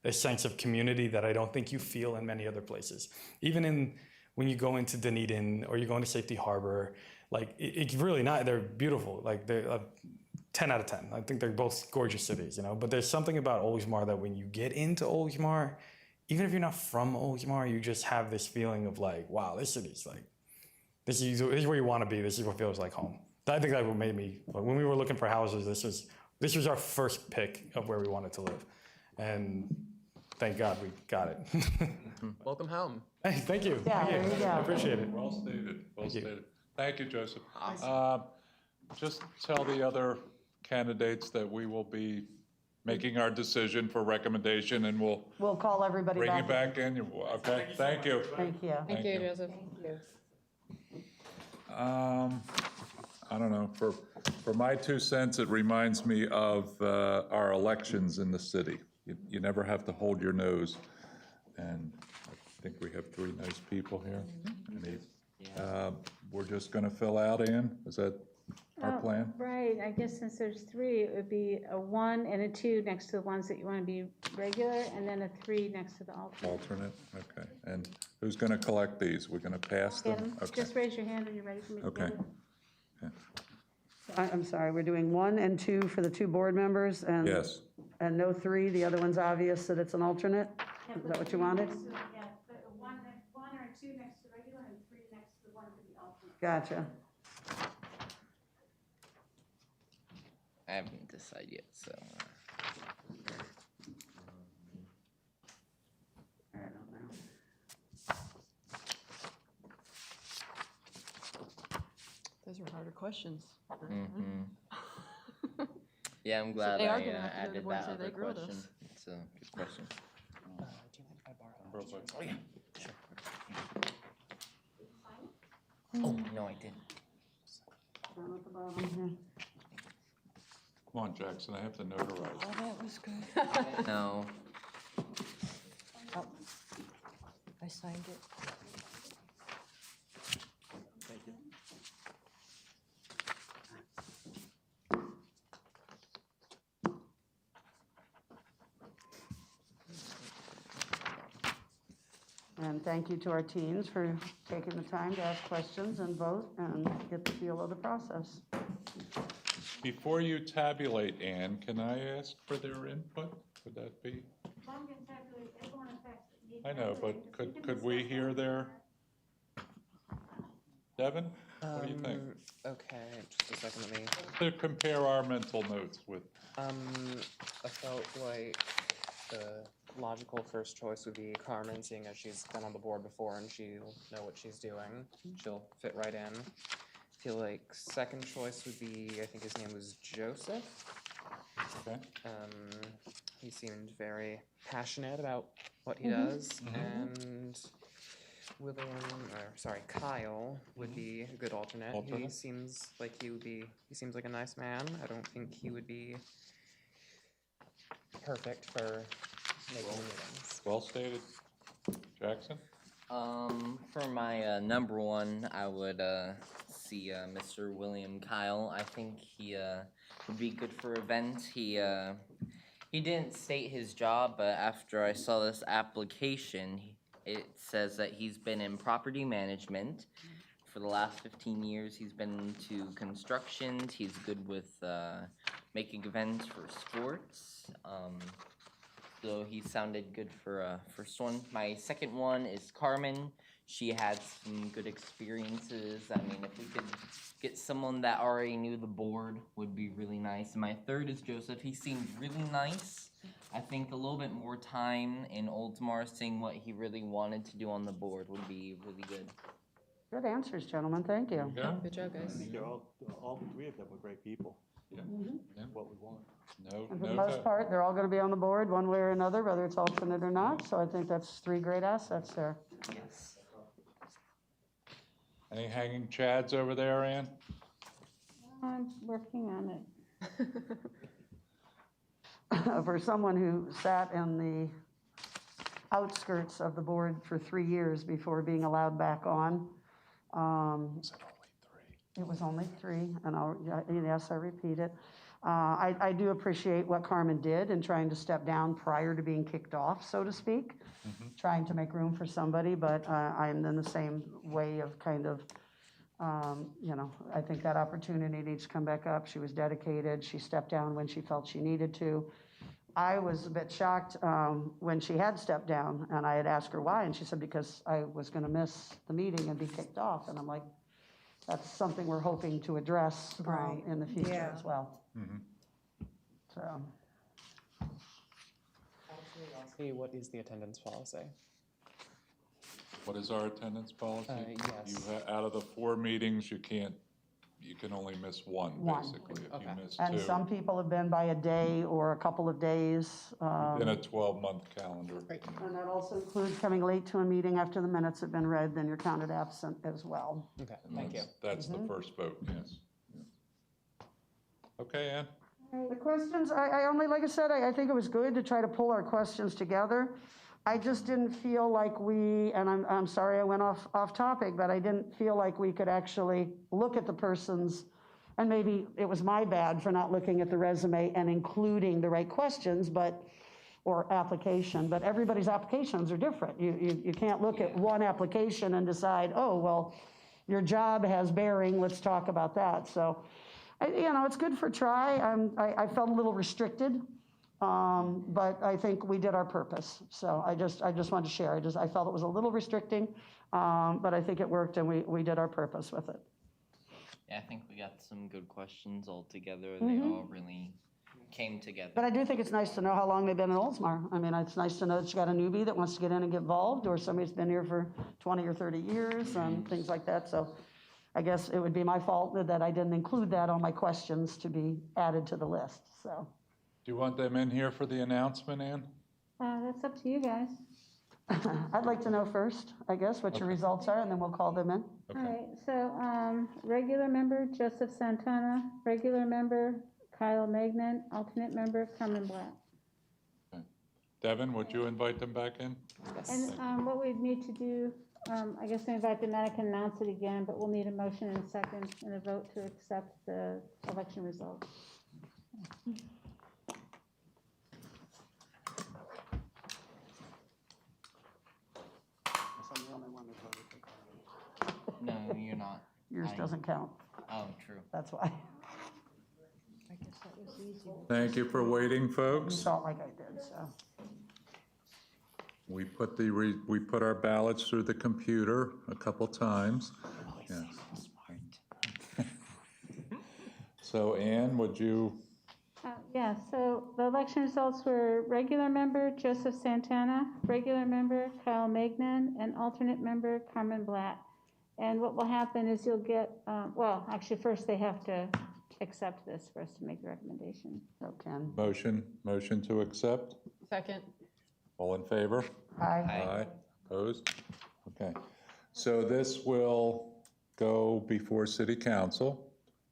a sense of community that I don't think you feel in many other places. Even when you go into Dunedin or you go into Safety Harbor, it's really not. They're beautiful. They're 10 out of 10. I think they're both gorgeous cities, But there's something about Oldsmar that when you get into Oldsmar, even if you're not from Oldsmar, you just have this feeling of wow, this city's this is where you want to be. This is what feels like home. I think that what made me, when we were looking for houses, this was our first pick of where we wanted to live, and thank God we got it. Welcome home. Hey, thank you. Yeah, there you go. I appreciate it. Well stated. Well stated. Thank you, Joseph. Awesome. Just tell the other candidates that we will be making our decision for recommendation, and we'll call everybody bring back. you back in. Okay, thank you. Thank you. Thank you, Joseph. I don't know, for my 2 cents, it reminds me of our elections in the city. You never have to hold your nose, and I think we have 3 nice people here. we're just gonna fill out, Ann? Is that our Oh, plan? Right, I guess since there's 3, it would be a 1 and a 2 next to the ones that you want to be regular, and then a 3 next to the alternate. Alternate, okay. And who's gonna collect these? We're gonna pass Get them? 'em? Okay, Just raise your hand when you're ready for me to okay. get it. I'm sorry, we're doing 1 and 2 for the 2 board members and? Yes, And no 3, the other one's obvious that it's an alternate? Is that what you wanted? Yeah, but 1 or 2 next to regular and 3 next to the one for the alternate. Gotcha. I haven't decided yet, so. I don't know. Those are harder questions. Yeah, I'm glad they I are gonna have to go to added board that so they other grilled question. us. It's a good question. Do you mind if I borrow? Oh, yeah, sure. Oh, no, I didn't. Down at the bottom here. come on, Jackson, I have to notarize. Oh, that was good. No. Oh, I signed it. Thank you. And thank you to our teens for taking the time to ask questions and vote and get the feel of the process. Before you tabulate, Ann, can I ask for their input? Would that be? I know, but could we hear their? Devin, what do you think? Okay, just a second, let me. To compare our mental notes with, I felt like the logical first choice would be Carmen, seeing as she's been on the board before and she'll know what she's doing. She'll fit right in. I feel like second choice would be, I think his name was Joseph. okay, He seemed very passionate about what he does, and Kyle would be a good alternate. He Alternate. seems like he seems like a nice man. I don't think he would be perfect for making meetings. well stated. Jackson? For my number 1, I would see Mr. William Kyle. I think he would be good for events. He didn't state his job, but after I saw this application, it says that he's been in property management for the last 15 years. He's been into construction. He's good with making events for sports. So he sounded good for first one. My second one is Carmen. She had some good experiences. I mean, if we could get someone that already knew the board would be really nice. And my third is Joseph. He seemed really nice. I think a little bit more time in Oldsmar, seeing what he really wanted to do on the board would be really good. Good answers, gentlemen, thank you. Yeah? Good job, I guys. think they're all 3 of them were great people. Yeah. Yeah. What we want. No, And for the no most vote. part, they're all going to be on the board one way or another, whether it's alternate or not, so I think that's 3 great assets there. Yes. Any hanging chads over there, Ann? I'm working on it. For someone who sat in the outskirts of the board for 3 years before being allowed back on, Is it only 3? it was only 3, and yes, I repeat it. I do appreciate what Carmen did in trying to step down prior to being kicked off, so to speak, trying to make room for somebody, but I'm in the same way of kind of, I think that opportunity needs to come back up. She was dedicated. She stepped down when she felt she needed to. I was a bit shocked when she had stepped down, and I had asked her why, and she said because I was going to miss the meeting and be kicked off, and I'm like, that's something we're hoping to address Right. in the future Yeah. as well. So, Hey, what is the attendance policy? What is our attendance policy? Yes. Out of the 4 meetings, you can only miss one, One. basically. If you Okay. miss and 2, some people have been by a day or a couple of days. in a 12-month calendar. And that also includes coming late to a meeting after the minutes have been read, then you're counted absent as well. Okay, And thank you. That's the first vote, yes. Yeah. Okay, Ann? The questions, I only, like I said, I think it was good to try to pull our questions together. I just didn't feel like we, and I'm sorry I went off topic, but I didn't feel like we could actually look at the person's, and maybe it was my bad for not looking at the resume and including the right questions, or application, but everybody's applications are different. You can't look at one application and decide, oh, well, your job has bearing, let's talk about that. So, it's good for try. I felt a little restricted, but I think we did our purpose. So I just wanted to share. I felt it was a little restricting, but I think it worked and we did our purpose with it. Yeah, I think we got some good questions all together. They all really came together. But I do think it's nice to know how long they've been in Oldsmar. I mean, it's nice to know that you got a newbie that wants to get in and get involved, or somebody's been here for 20 or 30 years and things like that. So I guess it would be my fault that I didn't include that on my questions to be added to the list, so. Do you want them in here for the announcement, Ann? That's up to you guys. I'd like to know first, I guess, what your results are, and then we'll call them in. All right, so regular member Joseph Santana, regular member Kyle Magnan, alternate member Carmen Black. Devin, would you invite them back in? And what we'd need to do, I guess we invite them, and I can announce it again, but we'll need a motion and a second and a vote to accept the election results. No, you're not. Yours doesn't count, Oh, true. that's why. I guess that was easy. Thank you for waiting, You folks. felt like I did, so. We put our ballots through the computer a couple times. Yes. So Ann, would you? Yeah, so the election results were regular member Joseph Santana, regular member Kyle Magnan, and alternate member Carmen Blatt. And what will happen is you'll get, well, actually, first they have to accept this for us to make the recommendation. So Ken. Motion to accept? Second. All in favor? Aye. Aye. Opposed? Okay. So this will go before City Council,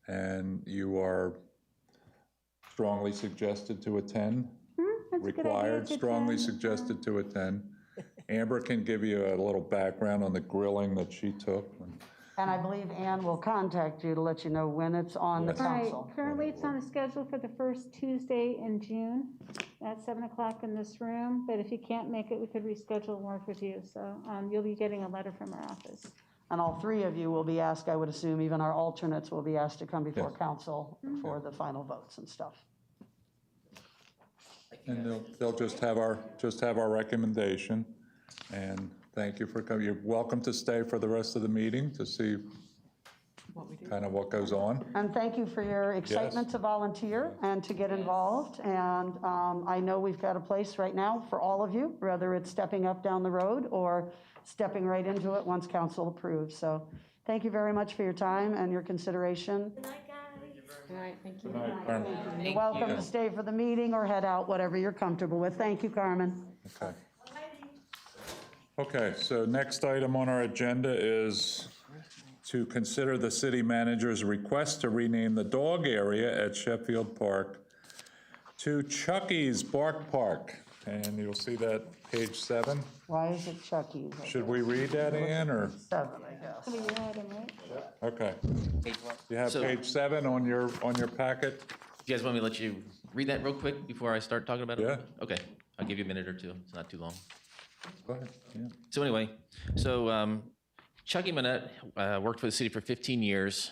and you are strongly suggested to attend. That's a good idea, Required, good strongly time. suggested to attend. Amber can give you a little background on the grilling that she took. And I believe Ann will contact you to let you know when it's on the Yes. All right, council. currently it's on the schedule for the first Tuesday in June at 7 o'clock in this room, but if you can't make it, we could reschedule and work with you. So you'll be getting a letter from our office. And all three of you will be asked, I would assume, even our alternates will be asked to come before Yes. council for the final votes and stuff. And they'll just have our recommendation. And thank you for coming. You're welcome to stay for the rest of the meeting to see kind of what goes on. And thank you for your excitement to volunteer and to get involved. And I know we've got a place right now for all of you, whether it's stepping up down the road or stepping right into it once council approves. So thank you very much for your time and your consideration. All right, thank you. You're welcome to stay for the meeting or head out, whatever you're comfortable with. Thank you, Carmen. Okay. Okay, so next item on our agenda is to consider the city manager's request to rename the dog area at Sheffield Park to Chucky's Bark Park. And you'll see that page 7. Why is it Chucky's? Should we read that, Ann, or? 7, I guess. It's gonna be your item, right? Okay. Page what? You have So- page 7 on your packet? You guys want me to let you read that real quick before I start talking about it? Yeah. Okay, I'll give you a minute or two. It's not too long. Go ahead, yeah. So anyway, Chucky Manette worked for the city for 15 years.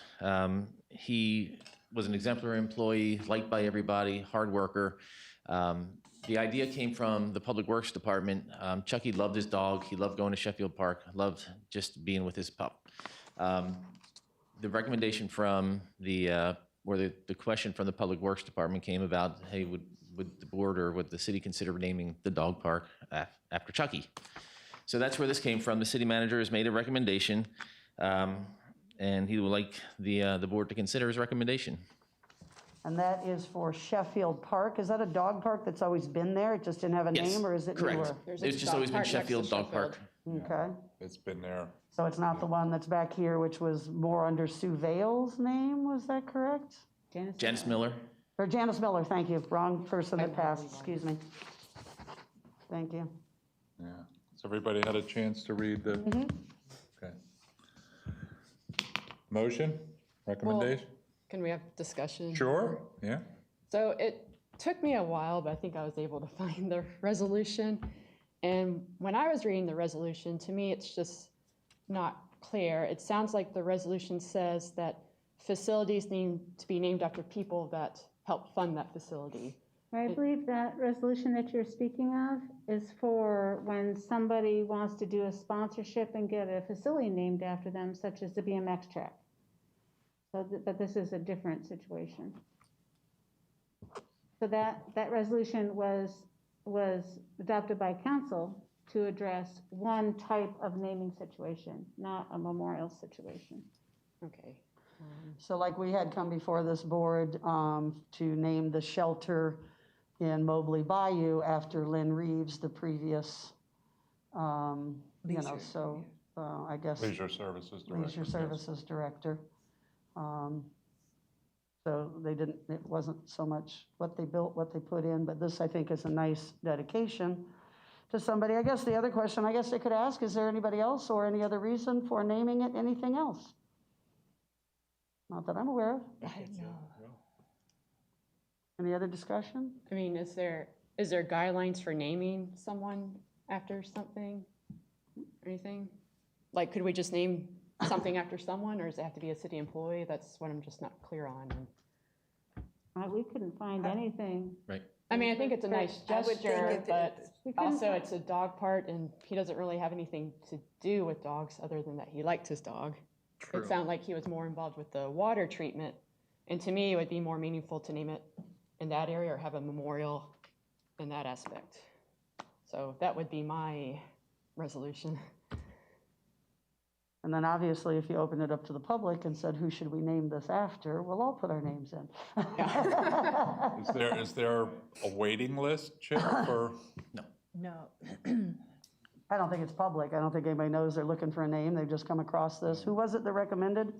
He was an exemplary employee, liked by everybody, hard worker. The idea came from the Public Works Department. Chucky loved his dog. He loved going to Sheffield Park, loved just being with his pup. The recommendation from the question from the Public Works Department came about, hey, would the board or would the city consider naming the dog park after Chucky? So that's where this came from. The city manager has made a recommendation, and he would like the board to consider his recommendation. And that is for Sheffield Park. Is that a dog park that's always been there? It just didn't have a Yes, name, or is it correct. newer? It's just always been Sheffield Dog Park. Okay, It's been there. so it's not the one that's back here, which was more under Sue Vale's name, was that correct? Janice Miller. Or Janice Miller, thank you. Wrong person that passed, excuse me. Thank you. Yeah. Has everybody had a chance to read the? Okay. Motion, recommendation? Can we have discussion? Sure, yeah. So it took me a while, but I think I was able to find the resolution. And when I was reading the resolution, to me, it's just not clear. It sounds like the resolution says that facilities need to be named after people that help fund that facility. I believe that resolution that you're speaking of is for when somebody wants to do a sponsorship and get a facility named after them, such as the BMX track. So, but this is a different situation. So that resolution was adopted by council to address one type of naming situation, not a memorial situation. Okay. So like we had come before this board to name the shelter in Mobley Bayou after Lynn Reeves, the previous, I guess. Leisure Services Director. Leisure Services Director. So it wasn't so much what they built, what they put in, but this I think is a nice dedication to somebody. I guess the other question I guess they could ask, is there anybody else or any other reason for naming it anything else? Not that I'm aware of. Any other discussion? I mean, is there guidelines for naming someone after something? Anything? Like, could we just name something after someone, or does it have to be a city employee? That's what I'm just not clear on. We couldn't find anything. Right. I mean, I think it's a nice I would think gesture, but We couldn't also find- it's a dog park, and he doesn't really have anything to do with dogs other than that he liked his dog. True. It sounded like he was more involved with the water treatment, and to me, it would be more meaningful to name it in that area or have a memorial in that aspect. So that would be my resolution. And then obviously, if you open it up to the public and said, who should we name this after? We'll all put our names in. Is there a waiting list, Chip, or? No. I don't think it's public. I don't think anybody knows they're looking for a name. They've just come across this. Who was it that recommended?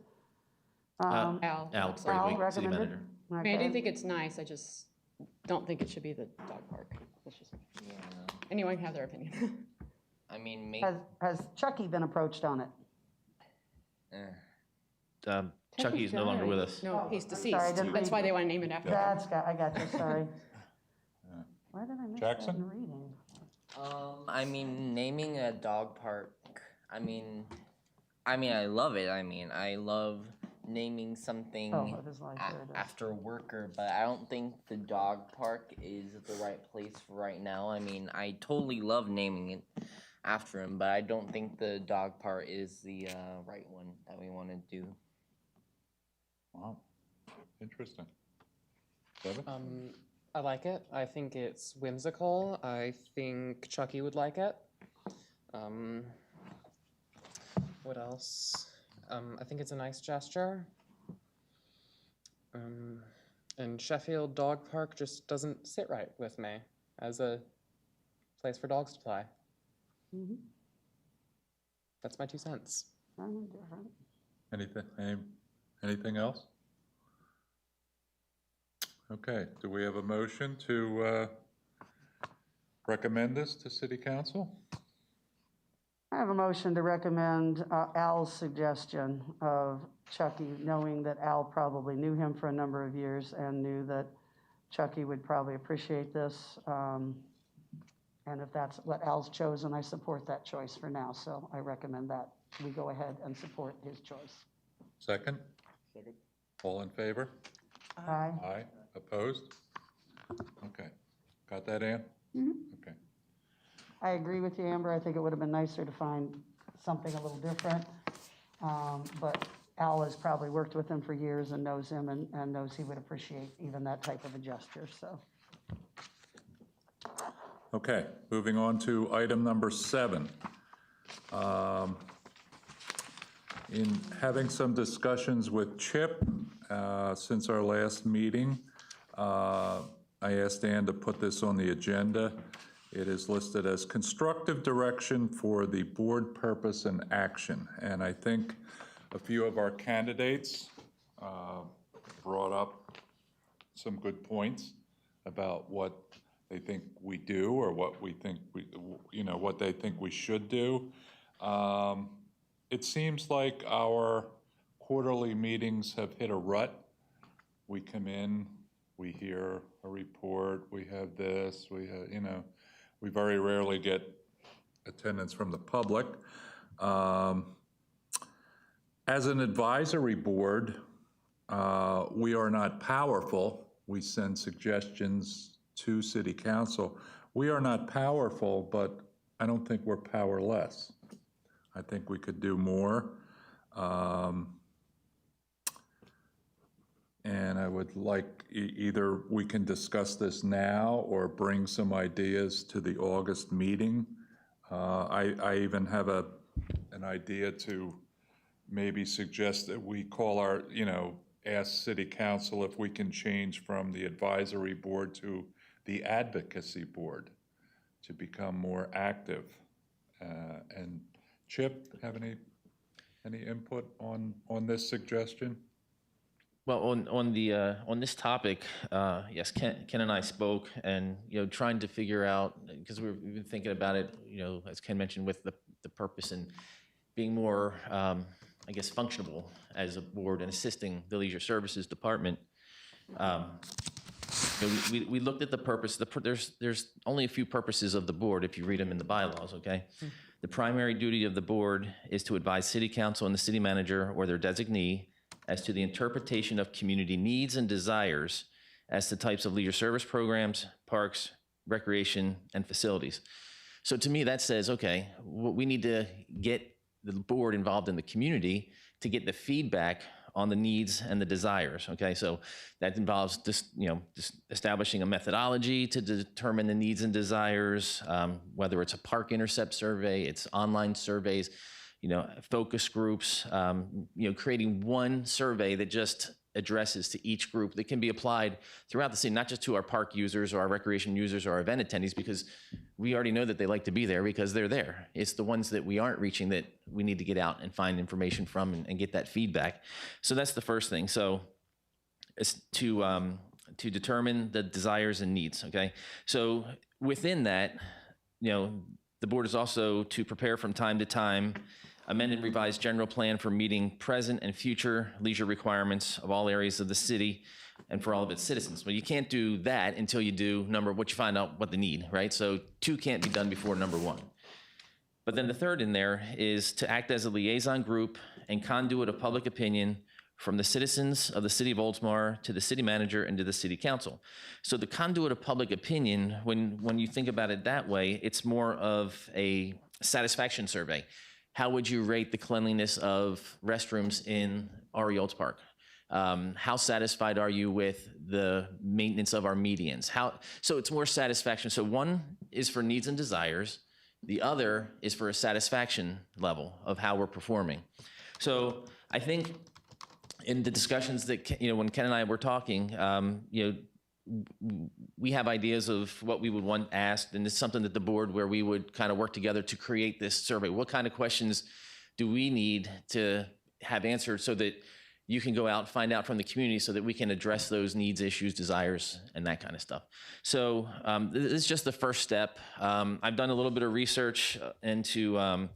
Al. Al Al Braithwaite, city recommended? manager. I mean, I Okay. do think it's nice, I just don't think it should be the dog park. That's just, anyone can have their opinion. I mean, Has Chucky been approached on it? Chucky's no longer with us. No, he's sorry, I deceased. didn't That's read- why they want to name it after him. I got you, sorry. Why did I miss that Jackson? in reading? I mean, naming a dog park, I mean, I love it. I mean, I love naming something Oh, it is like there it is. after a worker, but I don't think the dog park is the right place for right now. I mean, I totally love naming it after him, but I don't think the dog park is the right one that we want to do. Wow, interesting. Devin? I like it. I think it's whimsical. I think Chucky would like it. What else? I think it's a nice gesture. And Sheffield Dog Park just doesn't sit right with me as a place for dogs to play. Mhm. That's my 2 cents. I'm different. Anything else? Okay, do we have a motion to recommend this to City Council? I have a motion to recommend Al's suggestion of Chucky, knowing that Al probably knew him for a number of years and knew that Chucky would probably appreciate this. And if that's what Al's chosen, I support that choice for now. So I recommend that we go ahead and support his choice. Second? Second. All in favor? Aye. Aye. Opposed? Okay. Got that, Ann? Okay. I agree with you, Amber. I think it would have been nicer to find something a little different. But Al has probably worked with him for years and knows him and knows he would appreciate even that type of a gesture, so. Okay, moving on to item number 7. In having some discussions with Chip since our last meeting, I asked Ann to put this on the agenda. It is listed as constructive direction for the board purpose and action. And I think a few of our candidates brought up some good points about what they think we do or what we think what they think we should do. It seems like our quarterly meetings have hit a rut. We come in, we hear a report, we have this, we have, we very rarely get attendance from the public. As an advisory board, we are not powerful. We send suggestions to City Council. We are not powerful, but I don't think we're powerless. I think we could do more. And I would like, either we can discuss this now or bring some ideas to the August meeting. I even have an idea to maybe suggest that we call our, ask City Council if we can change from the advisory board to the advocacy board to become more active. And Chip, have any input on this suggestion? Well, on this topic, yes, Ken and I spoke, and trying to figure out, because we've been thinking about it, as Ken mentioned, with the purpose and being more, I guess, functional as a board and assisting the Leisure Services Department. We looked at the purpose. There's only a few purposes of the board if you read them in the bylaws. Okay, the primary duty of the board is to advise City Council and the city manager or their designee as to the interpretation of community needs and desires as to types of leisure service programs, parks, recreation, and facilities. So to me, that says, okay, we need to get the board involved in the community to get the feedback on the needs and the desires. Okay, so that involves just establishing a methodology to determine the needs and desires, whether it's a park intercept survey, it's online surveys, focus groups, creating one survey that just addresses to each group that can be applied throughout the city, not just to our park users or our recreation users or our event attendees, because we already know that they like to be there because they're there. It's the ones that we aren't reaching that we need to get out and find information from and get that feedback. So that's the first thing. So it's to determine the desires and needs, okay? So within that, the board is also to prepare from time to time amend and revise general plan for meeting present and future leisure requirements of all areas of the city and for all of its citizens. But you can't do that until you do what you find out what they need, right? So 2 can't be done before number 1. But then the third in there is to act as a liaison group and conduit of public opinion from the citizens of the city of Oldsmar to the city manager and to the city council. So the conduit of public opinion, when you think about it that way, it's more of a satisfaction survey. How would you rate the cleanliness of restrooms in RE Olds Park? How satisfied are you with the maintenance of our medians? So it's more satisfaction. So one is for needs and desires. The other is for a satisfaction level of how we're performing. So I think in the discussions that, when Ken and I were talking, we have ideas of what we would want asked, and it's something that the board where we would kind of work together to create this survey. What kind of questions do we need to have answered so that you can go out and find out from the community so that we can address those needs, issues, desires, and that kind of stuff. So this is just the first step. I've done a little bit of research into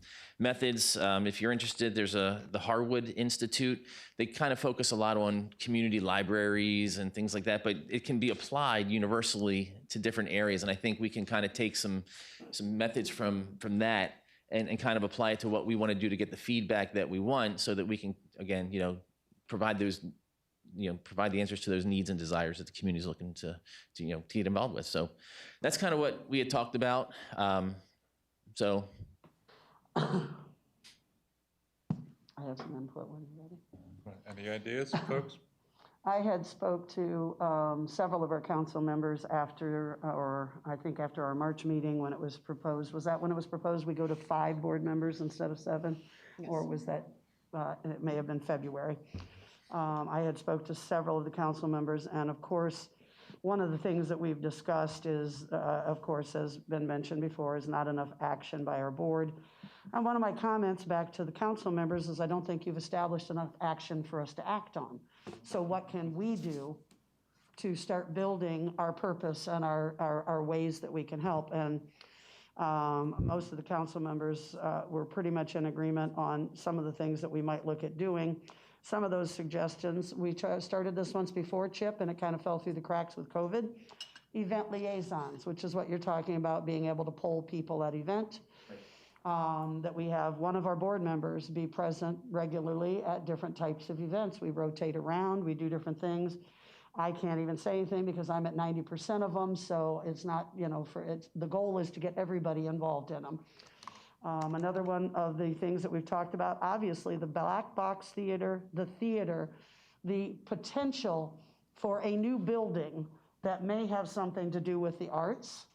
methods. If you're interested, there's the Harwood Institute. They kind of focus a lot on community libraries and things like that, but it can be applied universally to different areas. And I think we can kind of take some methods from that and kind of apply it to what we want to do to get the feedback that we want so that we can, again, provide those, provide the answers to those needs and desires that the community is looking to get involved with. So that's kind of what we had talked about. So. I have some input when you're ready. Any ideas, folks? I had spoke to several of our council members after our March meeting when it was proposed. Was that when it was proposed we go to 5 board members instead of 7? Yes. Or was that, it may have been February. I had spoke to several of the council members, and of course, one of the things that we've discussed is, of course, has been mentioned before, is not enough action by our board. And one of my comments back to the council members is I don't think you've established enough action for us to act on. So what can we do to start building our purpose and our ways that we can help. And most of the council members were pretty much in agreement on some of the things that we might look at doing. Some of those suggestions, we started this once before, Chip, and it kind of fell through the cracks with COVID. Event liaisons, which is what you're talking about, being able to poll people at event. That we have one of our board members be present regularly at different types of events. We rotate around, we do different things. I can't even say anything because I'm at 90% of them, so it's not, the goal is to get everybody involved in them. Another one of the things that we've talked about, obviously, the black box theater, the potential for a new building that may have something to do with the arts.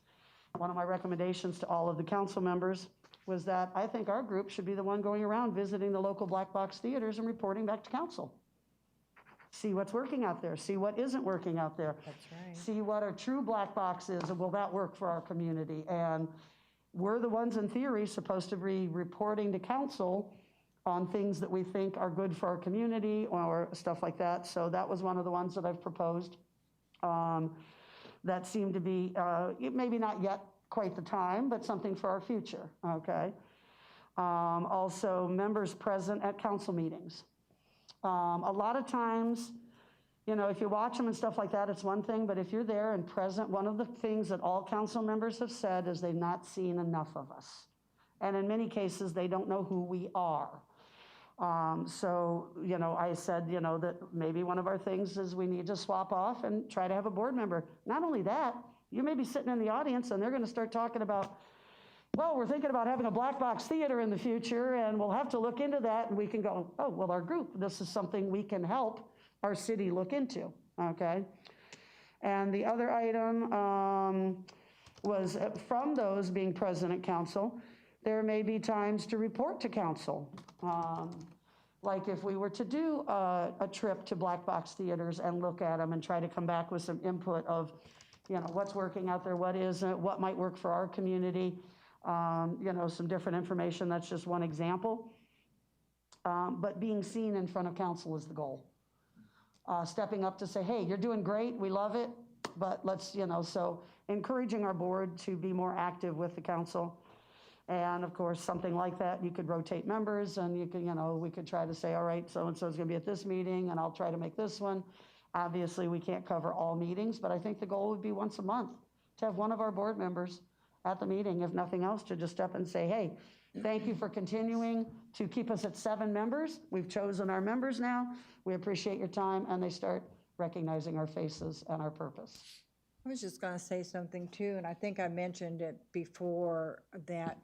One of my recommendations to all of the council members was that I think our group should be the one going around visiting the local black box theaters and reporting back to council. See what's working out there, see what isn't working out there. That's right. See what a true black box is, and will that work for our community? And we're the ones in theory supposed to be reporting to council on things that we think are good for our community or stuff like that. So that was one of the ones that I've proposed. That seemed to be, maybe not yet quite the time, but something for our future, okay? Also, members present at council meetings. A lot of times, if you watch them and stuff like that, it's one thing, but if you're there and present, one of the things that all council members have said is they've not seen enough of us. And in many cases, they don't know who we are. So, I said, that maybe one of our things is we need to swap off and try to have a board member. Not only that, you may be sitting in the audience and they're going to start talking about, well, we're thinking about having a black box theater in the future and we'll have to look into that. And we can go, oh, well, our group, this is something we can help our city look into, okay? And the other item was from those being present at council, there may be times to report to council. Like if we were to do a trip to black box theaters and look at them and try to come back with some input of, what's working out there, what isn't, what might work for our community, some different information. That's just one example. But being seen in front of council is the goal. Stepping up to say, hey, you're doing great, we love it, but let's, so encouraging our board to be more active with the council. And of course, something like that, you could rotate members and you could, we could try to say, all right, so-and-so is gonna be at this meeting and I'll try to make this one. Obviously, we can't cover all meetings, but I think the goal would be once a month to have one of our board members at the meeting, if nothing else, to just step and say, hey, thank you for continuing to keep us at 7 members. We've chosen our members now. We appreciate your time, and they start recognizing our faces and our purpose. I was just going to say something too, and I think I mentioned it before, that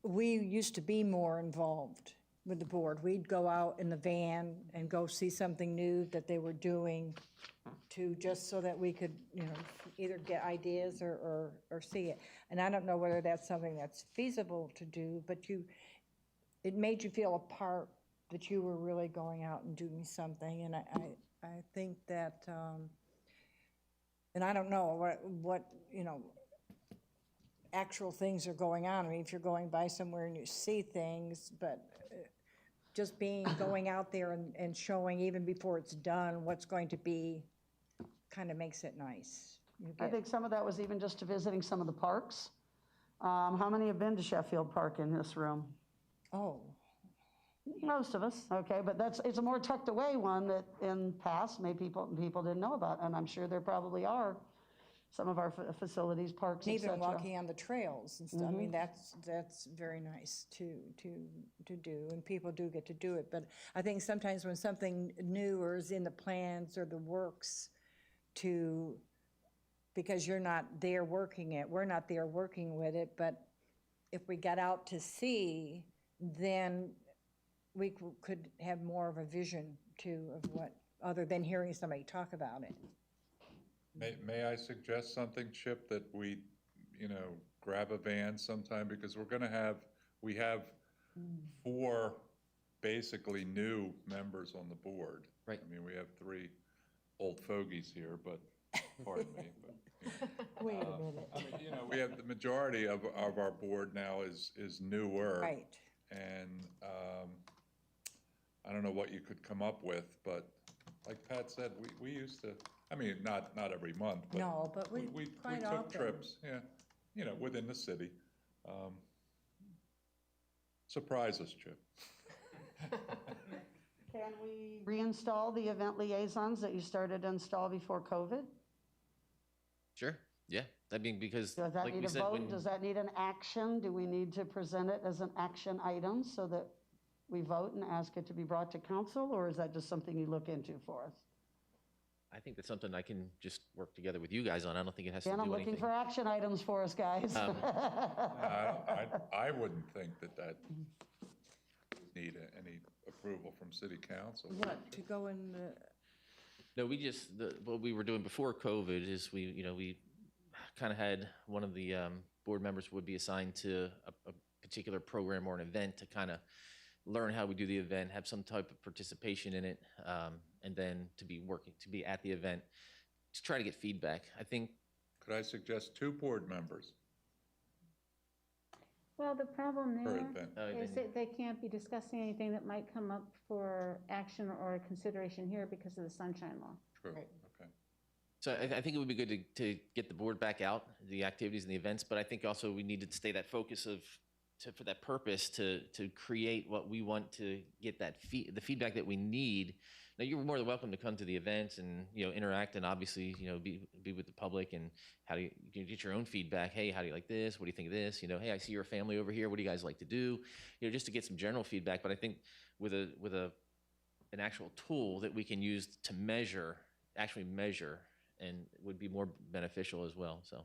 we used to be more involved with the board. We'd go out in the van and go see something new that they were doing, to just so that we could, either get ideas or see it. And I don't know whether that's something that's feasible to do, but it made you feel a part, that you were really going out and doing something. And I think that, and I don't know what actual things are going on. I mean, if you're going by somewhere and you see things, but just going out there and showing, even before it's done, what's going to be, kind of makes it nice. I think some of that was even just to visiting some of the parks. How many have been to Sheffield Park in this room? Oh. Most of us, okay, but it's a more tucked away one that in past, maybe people didn't know about, and I'm sure there probably are some of our facilities, parks, et cetera. Even walking on the trails and stuff. I mean, that's very nice to do, and people do get to do it. But I think sometimes when something new or is in the plans or the works, because you're not there working it, we're not there working with it, but if we got out to see, then we could have more of a vision too of what, other than hearing somebody talk about it. May I suggest something, Chip, that we, grab a van sometime, because we have 4 basically new members on the board. Right. I mean, we have 3 old fogies here, but pardon me. But, Wait a minute. I mean, we have the majority of our board now is newer. Right. And I don't know what you could come up with, but like Pat said, we used to, I mean, not every month, but. No, but we quite took often. trips, yeah, you know, within the city. Surprise us, Chip. Can we reinstall the event liaisons that you started to install before COVID? Sure, yeah. I mean, because Does that like need we a said, vote? Does that need an action? Do we need to present it as an action item so that we vote and ask it to be brought to council, or is that just something you look into for us? I think that's something I can just work together with you guys on. I don't think it has to And do I'm looking anything. for action items for us, guys. I wouldn't think that would need any approval from city council. What, to go in the, No, we just, what we were doing before COVID is we kind of had one of the board members would be assigned to a particular program or an event to kind of learn how we do the event, have some type of participation in it, and then to be at the event, to try to get feedback. I think. Could I suggest 2 board members Well, the problem per there event? is that they can't be discussing anything that might come up for action or consideration here because of the sunshine law. True, Right. okay. So I think it would be good to get the board back out, the activities and the events, but I think also we needed to stay that focus for that purpose to create what we want to get the feedback that we need. Now, you're more than welcome to come to the events and, interact and obviously, be with the public and you can get your own feedback. Hey, how do you like this? What do you think of this? Hey, I see your family over here. What do you guys like to do? Just to get some general feedback. But I think with an actual tool that we can use to actually measure, and would be more beneficial as well, so.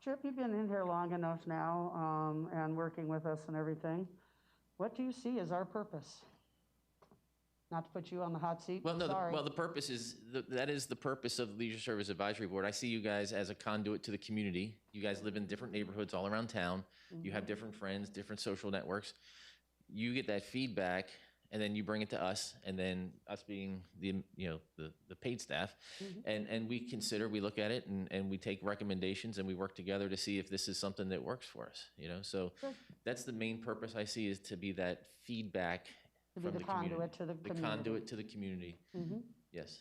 Chip, you've been in here long enough now and working with us and everything. What do you see as our purpose? Not to put you on the hot seat, Well, no, sorry. the purpose is, that is the purpose of the Leisure Service Advisory Board. I see you guys as a conduit to the community. You guys live in different neighborhoods all around town. You have different friends, different social networks. You get that feedback, and then you bring it to us, and then us being the paid staff, and we look at it, and we take recommendations, and we work together to see if this is something that works for us, So that's the main purpose I see, is to be that feedback To be from the conduit to the The community. conduit to the community, yes.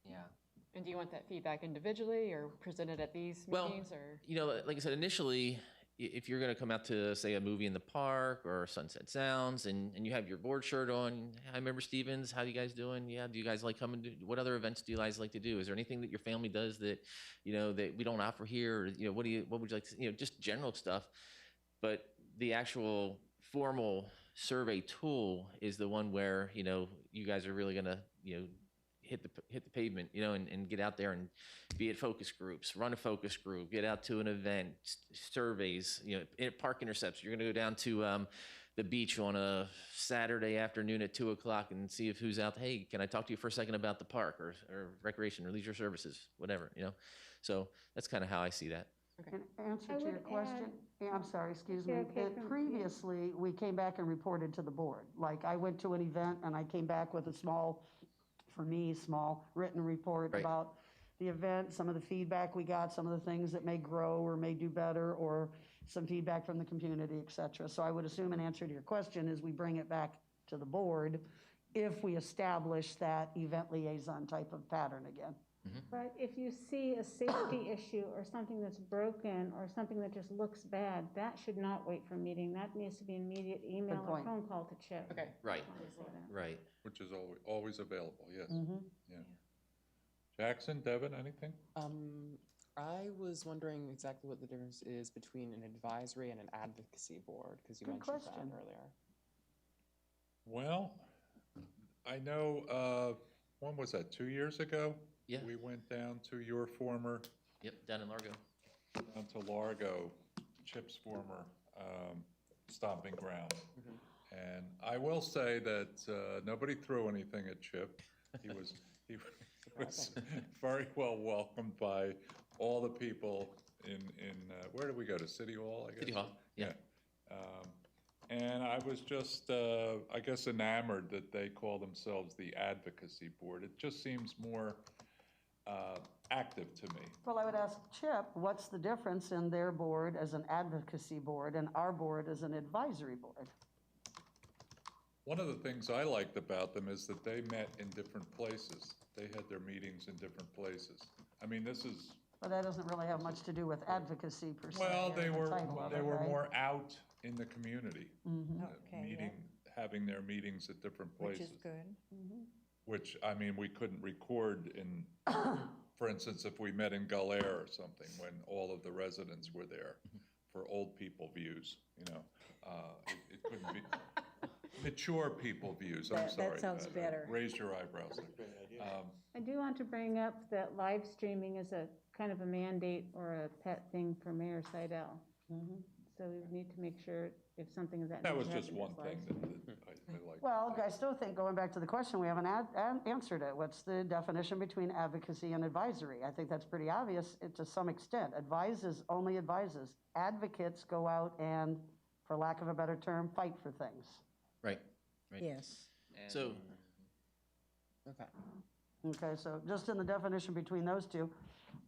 Yeah. And do you want that feedback individually or presented at these Well, meetings, or? Like I said, initially, if you're going to come out to, say, a movie in the park or Sunset Sounds, and you have your board shirt on, hi, Member Stevens, how you guys doing? Yeah, do you guys like coming to, what other events do you guys like to do? Is there anything that your family does that, that we don't offer here? Or, what would you like to, just general stuff. But the actual formal survey tool is the one where, you guys are really going to, hit the pavement, and get out there and be at focus groups, run a focus group, get out to an event, surveys, park intercepts. You're going to go down to the beach on a Saturday afternoon at 2:00 and see if who's out. Hey, can I talk to you for a second about the park or recreation or leisure services, whatever, So that's kind of how I see that. In answer I to your would question, add- yeah, I'm sorry, excuse Yeah, me, okay, that from- previously, we came back and reported to the board. Like, I went to an event and I came back with a small written report Right. about the event, some of the feedback we got, some of the things that may grow or may do better, or some feedback from the community, et cetera. So I would assume an answer to your question is we bring it back to the board if we establish that event liaison type of pattern again. But if you see a safety issue or something that's broken or something that just looks bad, that should not wait for a meeting. That needs to be an immediate email or point. phone call to Chip. Okay. Right, I wanted to say that. right. Which is always available, yes. Mm-hmm. Yeah. Jackson, Devin, anything? I was wondering exactly what the difference is between an advisory and an advocacy board, because you Good mentioned question. that earlier. Well, I know, when was that, 2 years ago? Yeah. We went down to your former, Yep, down in Largo. down to Largo, Chip's former stomping ground. And I will say that nobody threw anything at Chip. He was very well welcomed by all the people in where did we go, to City Hall, I guess? City Hall, yeah. And I was just, I guess, enamored that they call themselves the Advocacy Board. It just seems more active to me. Well, I would ask Chip, what's the difference in their board as an advocacy board and our board as an advisory board? One of the things I liked about them is that they met in different places. They had their meetings in different places. I mean, this is, But that doesn't really have much to do with advocacy per se. well, or they the were, title of they it, were right? more out in the community. Okay, Meeting, having their meetings at different which places. is good. Which, I mean, we couldn't record in, for instance, if we met in Gull Air or something, when all of the residents were there for old people views, you know. It couldn't be, mature people views, I'm That sorry. sounds better. Raise your eyebrows. I do want to bring up that live streaming is a kind of a mandate or a pet thing for Mayor Seidel. So we need to make sure if something of that. That nature was just happens, one it's thing live that I liked. Well, I still think, going back to the question, we haven't answered it. What's the definition between advocacy and advisory? I think that's pretty obvious to some extent. Advises only advises. Advocates go out and, for lack of a better term, fight for things. Right. Yes. So, Okay. Okay, so just in the definition between those two,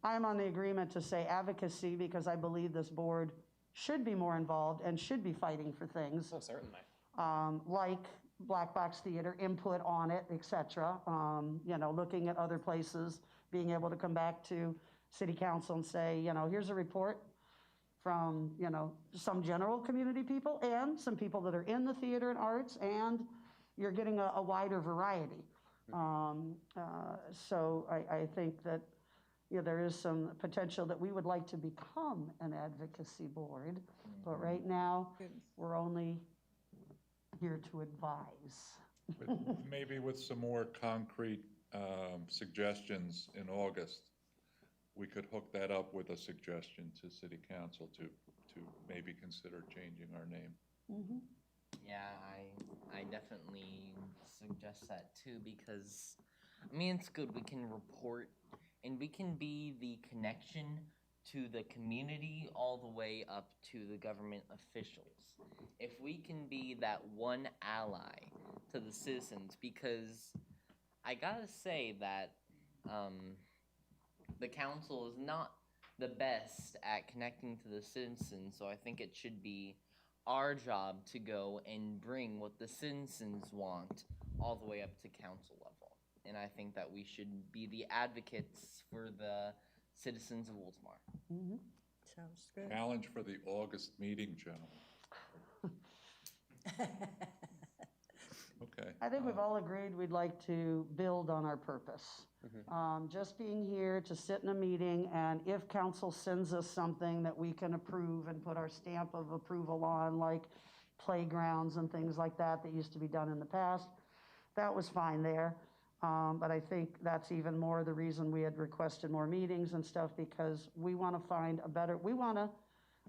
I'm on the agreement to say advocacy because I believe this board should be more involved and should be fighting for things. Oh, certainly. Like Black Box Theater, input on it, et cetera. You know, looking at other places, being able to come back to city council and say, you know, here's a report from, you know, some general community people and some people that are in the theater and arts, and you're getting a wider variety. So I think that, you know, there is some potential that we would like to become an advocacy board, but right now, we're only here to advise. Maybe with some more concrete suggestions in August, we could hook that up with a suggestion to city council to maybe consider changing our name. Yeah, I definitely suggest that too, because, I mean, it's good, we can report, and we can be the connection to the community all the way up to the government officials. If we can be that one ally to the citizens, because I gotta say that the council is not the best at connecting to the citizens, so I think it should be our job to go and bring what the citizens want all the way up to council level. And I think that we should be the advocates for the citizens of Oldsmar. Sounds good. Challenge for the August meeting, gentlemen. Okay. I think we've all agreed we'd like to build on our purpose. Just being here to sit in a meeting, and if council sends us something that we can approve and put our stamp of approval on, like playgrounds and things like that used to be done in the past, that was fine there. But I think that's even more the reason we had requested more meetings and stuff, because we want to find a better,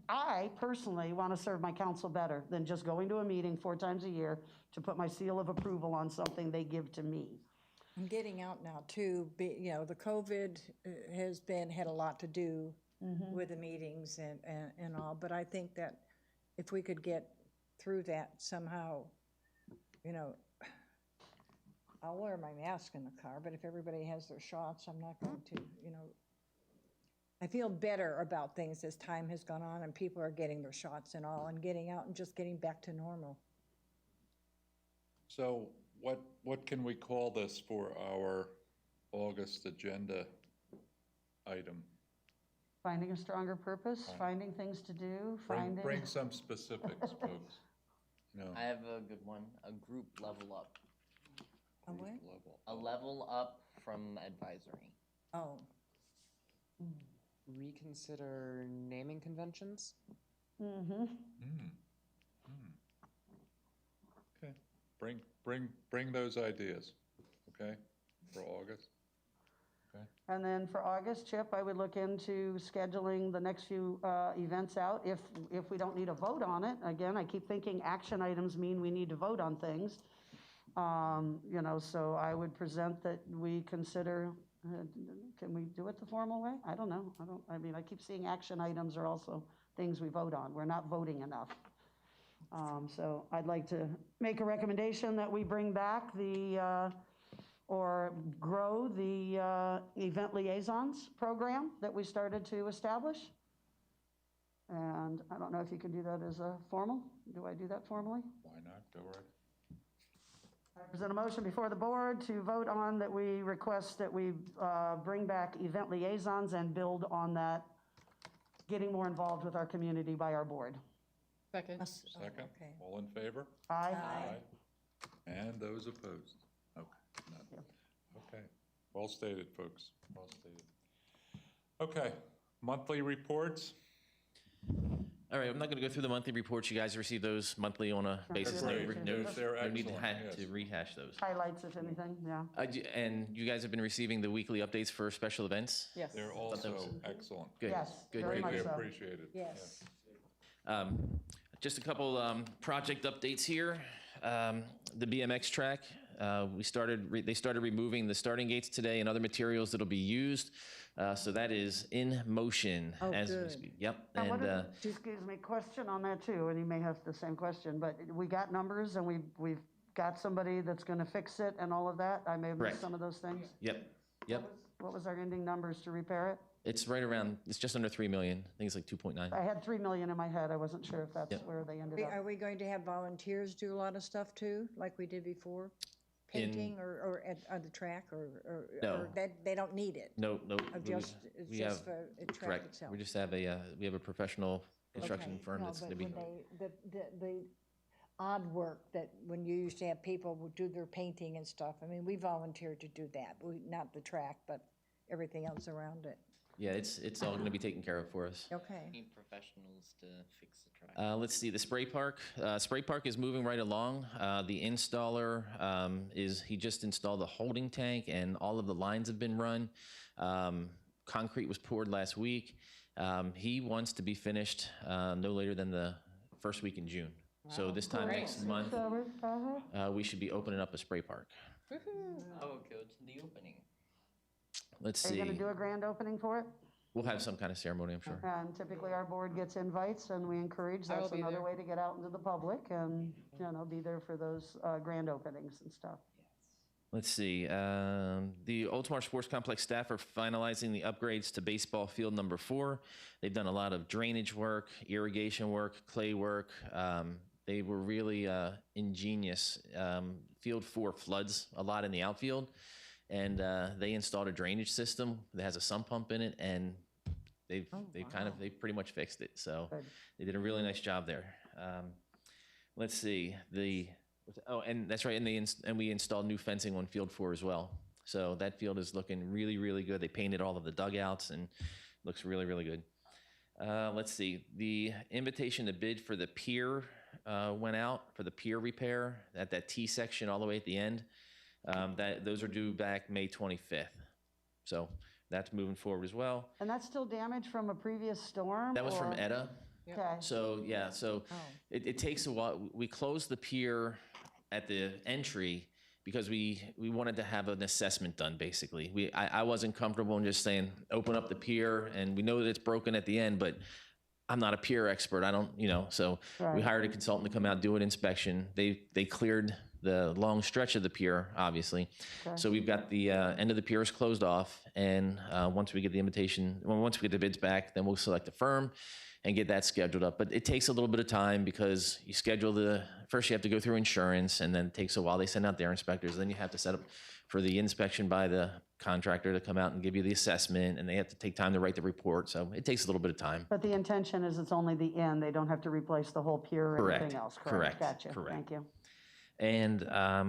I personally want to serve my council better than just going to a meeting 4 times a year to put my seal of approval on something they give to me. I'm getting out now too, you know, the COVID had a lot to do with the meetings and all, but I think that if we could get through that somehow, you know, I'll wear my mask in the car, but if everybody has their shots, I'm not going to, you know. I feel better about things as time has gone on and people are getting their shots and all and getting out and just getting back to normal. So what can we call this for our August agenda item? Finding a stronger purpose, finding things to do, Bring some specifics, folks. No. I have a good one, a group level up. A what? A level up from advisory. Oh. Reconsider naming conventions? Okay, bring those ideas, okay, for August. Okay. And then for August, Chip, I would look into scheduling the next few events out if we don't need a vote on it. Again, I keep thinking action items mean we need to vote on things. You know, so I would present that we consider, can we do it the formal way? I don't know. I mean, I keep seeing action items are also things we vote on. We're not voting enough. So I'd like to make a recommendation that we bring back or grow the event liaisons program that we started to establish. And I don't know if you can do that as a formal. Do I do that formally? Why not? Go right. I present a motion before the board to vote on that we request that we bring back event liaisons and build on that, getting more involved with our community by our board. Second. Second, okay. all in favor? Aye. And those opposed? Okay, none. Okay, well stated, folks, well stated. Okay, monthly reports. All right, I'm not going to go through the monthly reports. You guys receive those monthly on a basis. No They're need excellent, to yes. rehash those. Highlights, if anything, yeah. And you guys have been receiving the weekly updates for special events? Yes. They're also excellent. Good. Yes, Good, very good, much Greatly good. so. appreciated. Yes. Just a couple project updates here. The BMX track, they started removing the starting gates today and other materials that'll be used. So that is in motion Oh, as we good. speak. Yep. Now, And excuse me, question on that too, and you may have the same question, but we got numbers and we've got somebody that's gonna fix it and all of that? I may have Correct. missed some of those things. yep, yep. What was our ending numbers to repair it? It's right around, it's just under 3 million. I think it's like 2.9. I had 3 million in my head. I wasn't sure if that's Yep. where they ended up. Are we going to have volunteers do a lot of stuff too, like we did before? Painting or on the track or No. they don't need it? No. Or just, it's we just have- for the track Correct. itself? We just have we have a professional construction Okay. firm No, that's but going to be. when the odd work that when you used to have people would do their painting and stuff, I mean, we volunteered to do that, not the track, but everything else around it. Yeah, it's all going to be taken care of for us. Okay. Need professionals to fix the track. Let's see, the spray park. Spray park is moving right along. The installer he just installed the holding tank and all of the lines have been run. Concrete was poured last week. He wants to be finished no later than the first week in June. So this time next month, we should be opening up a spray park. I will go to the opening. Let's Are you see. gonna do a grand opening for it? We'll have some kind of ceremony, I'm sure. And typically our board gets invites and we encourage, I will that's be another there. way to get out into the public and, be there for those grand openings and stuff. Let's see. The Oldsmar Sports Complex staff are finalizing the upgrades to baseball field number 4. They've done a lot of drainage work, irrigation work, clay work. They were really ingenious. Field 4 floods a lot in the outfield, and they installed a drainage system that has a sump pump in it, and they've pretty much fixed it. So Good. they did a really nice job there. Let's see. And that's right. And we installed new fencing on field 4 as well. So that field is looking really, really good. They painted all of the dugouts and looks really, really good. Let's see. The invitation to bid for the pier went out for the pier repair at that T section all the way at the end. Those are due back May 25th. So that's moving forward as well. And that's still damage from a previous storm? That was from or- Etta. Okay. So, yeah, it takes a while. We closed the pier at the entry because we wanted to have an assessment done, basically. I wasn't comfortable in just saying, open up the pier, and we know that it's broken at the end, but I'm not a pier expert. I don't, so we Right. hired a consultant to come out, do an inspection. They cleared the long stretch of the pier, obviously. Okay. So we've got the end of the piers closed off, and once we get the bids back, then we'll select a firm and get that scheduled up. But it takes a little bit of time because you schedule first you have to go through insurance, and then it takes a while. They send out their inspectors. Then you have to set up for the inspection by the contractor to come out and give you the assessment, and they have to take time to write the report. So it takes a little bit of time. But the intention is it's only the end. They don't have to replace the whole pier or Correct. anything else, Correct. Gotcha. Correct. Thank you. And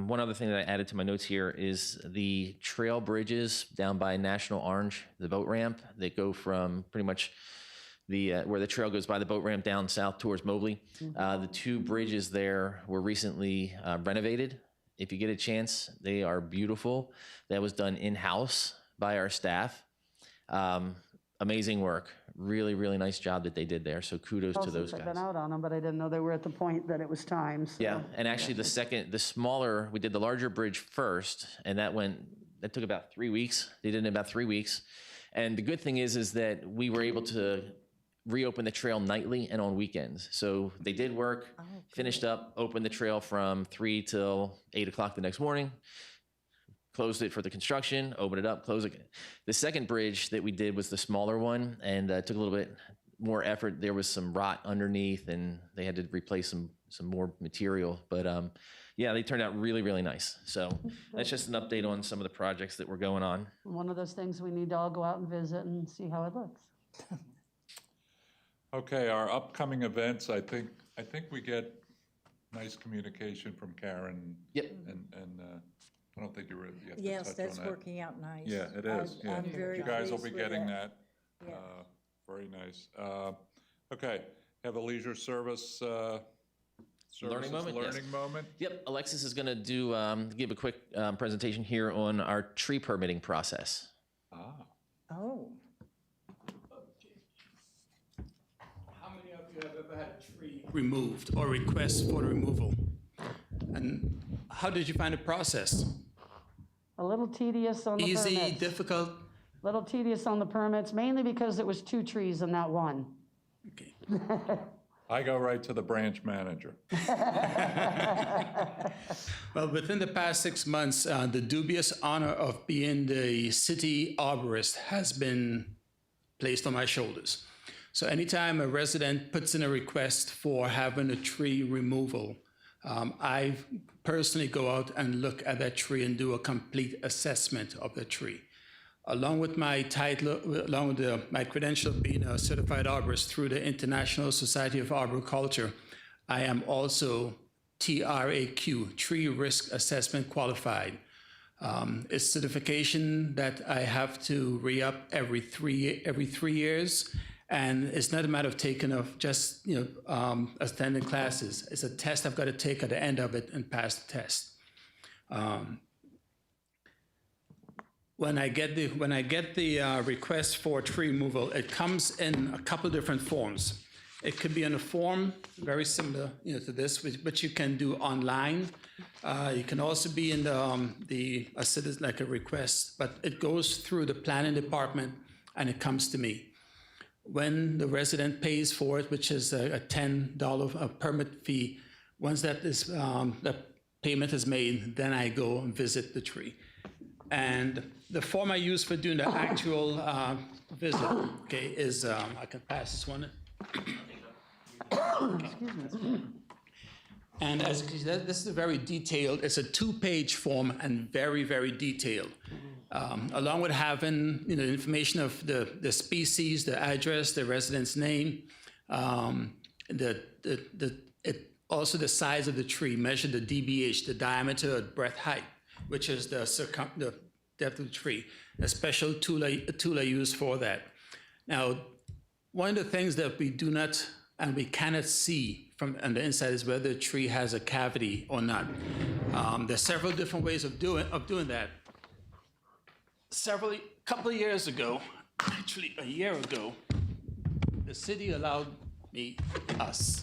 one other thing that I added to my notes here is the trail bridges down by National Orange, the boat ramp that go from pretty much where the trail goes by the boat ramp down south towards Mobley. The 2 bridges there were recently renovated. If you get a chance, they are beautiful. That was done in-house by our staff. Amazing work. Really, really nice job that they did there. So kudos to those I've guys. been out on them, but I didn't know they were at the point that it was time. So. Yeah, and actually we did the larger bridge first, and that took about 3 weeks. They did it in about 3 weeks. And the good thing is that we were able to reopen the trail nightly and on weekends. So they did work, finished up, opened the trail from 3 till 8 o'clock the next morning, closed it for the construction, opened it up, closed it. The second bridge that we did was the smaller one, and took a little bit more effort. There was some rot underneath, and they had to replace some more material. But Yeah, they turned out really, really nice. So that's just an update on some of the projects that were going on. One of those things we need to all go out and visit and see how it looks. Okay, our upcoming events, I think we get nice communication from Karen. Yep. And I don't think you have to touch on that. Yes, that's working out nice. Yeah, it is, yeah. I'm very You guys will be pleased with getting that. that. Very nice. Okay, have a leisure service, Learning moment, yes. learning moment. Yep, Alexis is going to do give a quick presentation here on our tree permitting process. Oh. How many of you have ever had a tree removed or request for the removal? And how did you find the process? A little tedious on the permits. Easy, difficult? Little tedious on the permits, mainly because it was 2 trees and not 1. Okay. I go right to the branch manager. Well, within the past 6 months, the dubious honor of being the city arborist has been placed on my shoulders. So anytime a resident puts in a request for having a tree removal, I personally go out and look at that tree and do a complete assessment of the tree. Along with my title, along with my credential of being a certified arborist through the International Society of Arboriculture, I am also TRAQ, Tree Risk Assessment Qualified. It's certification that I have to re-up every 3 years, and it's not a matter of taking off just attending classes. It's a test I've got to take at the end of it and pass the test. When I get the request for tree removal, it comes in a couple different forms. It could be in a form very similar, to this, which you can do online. You can also be in a citizen, like a request, but it goes through the planning department and it comes to me. When the resident pays for it, which is a $10 permit fee, once that is the payment is made, then I go and visit the tree. And the form I use for doing the actual visit, is, I can pass this one. And as you can see, this is a very detailed, it's a 2-page form and very, very detailed. Along with having, the information of the species, the address, the resident's name, also the size of the tree, measure the DBH, the diameter at breadth height, which is the depth of the tree. A special tool I use for that. Now, one of the things that we do not and we cannot see from on the inside is whether the tree has a cavity or not. There's several different ways of doing that. A couple of years ago, actually a year ago, the city allowed us,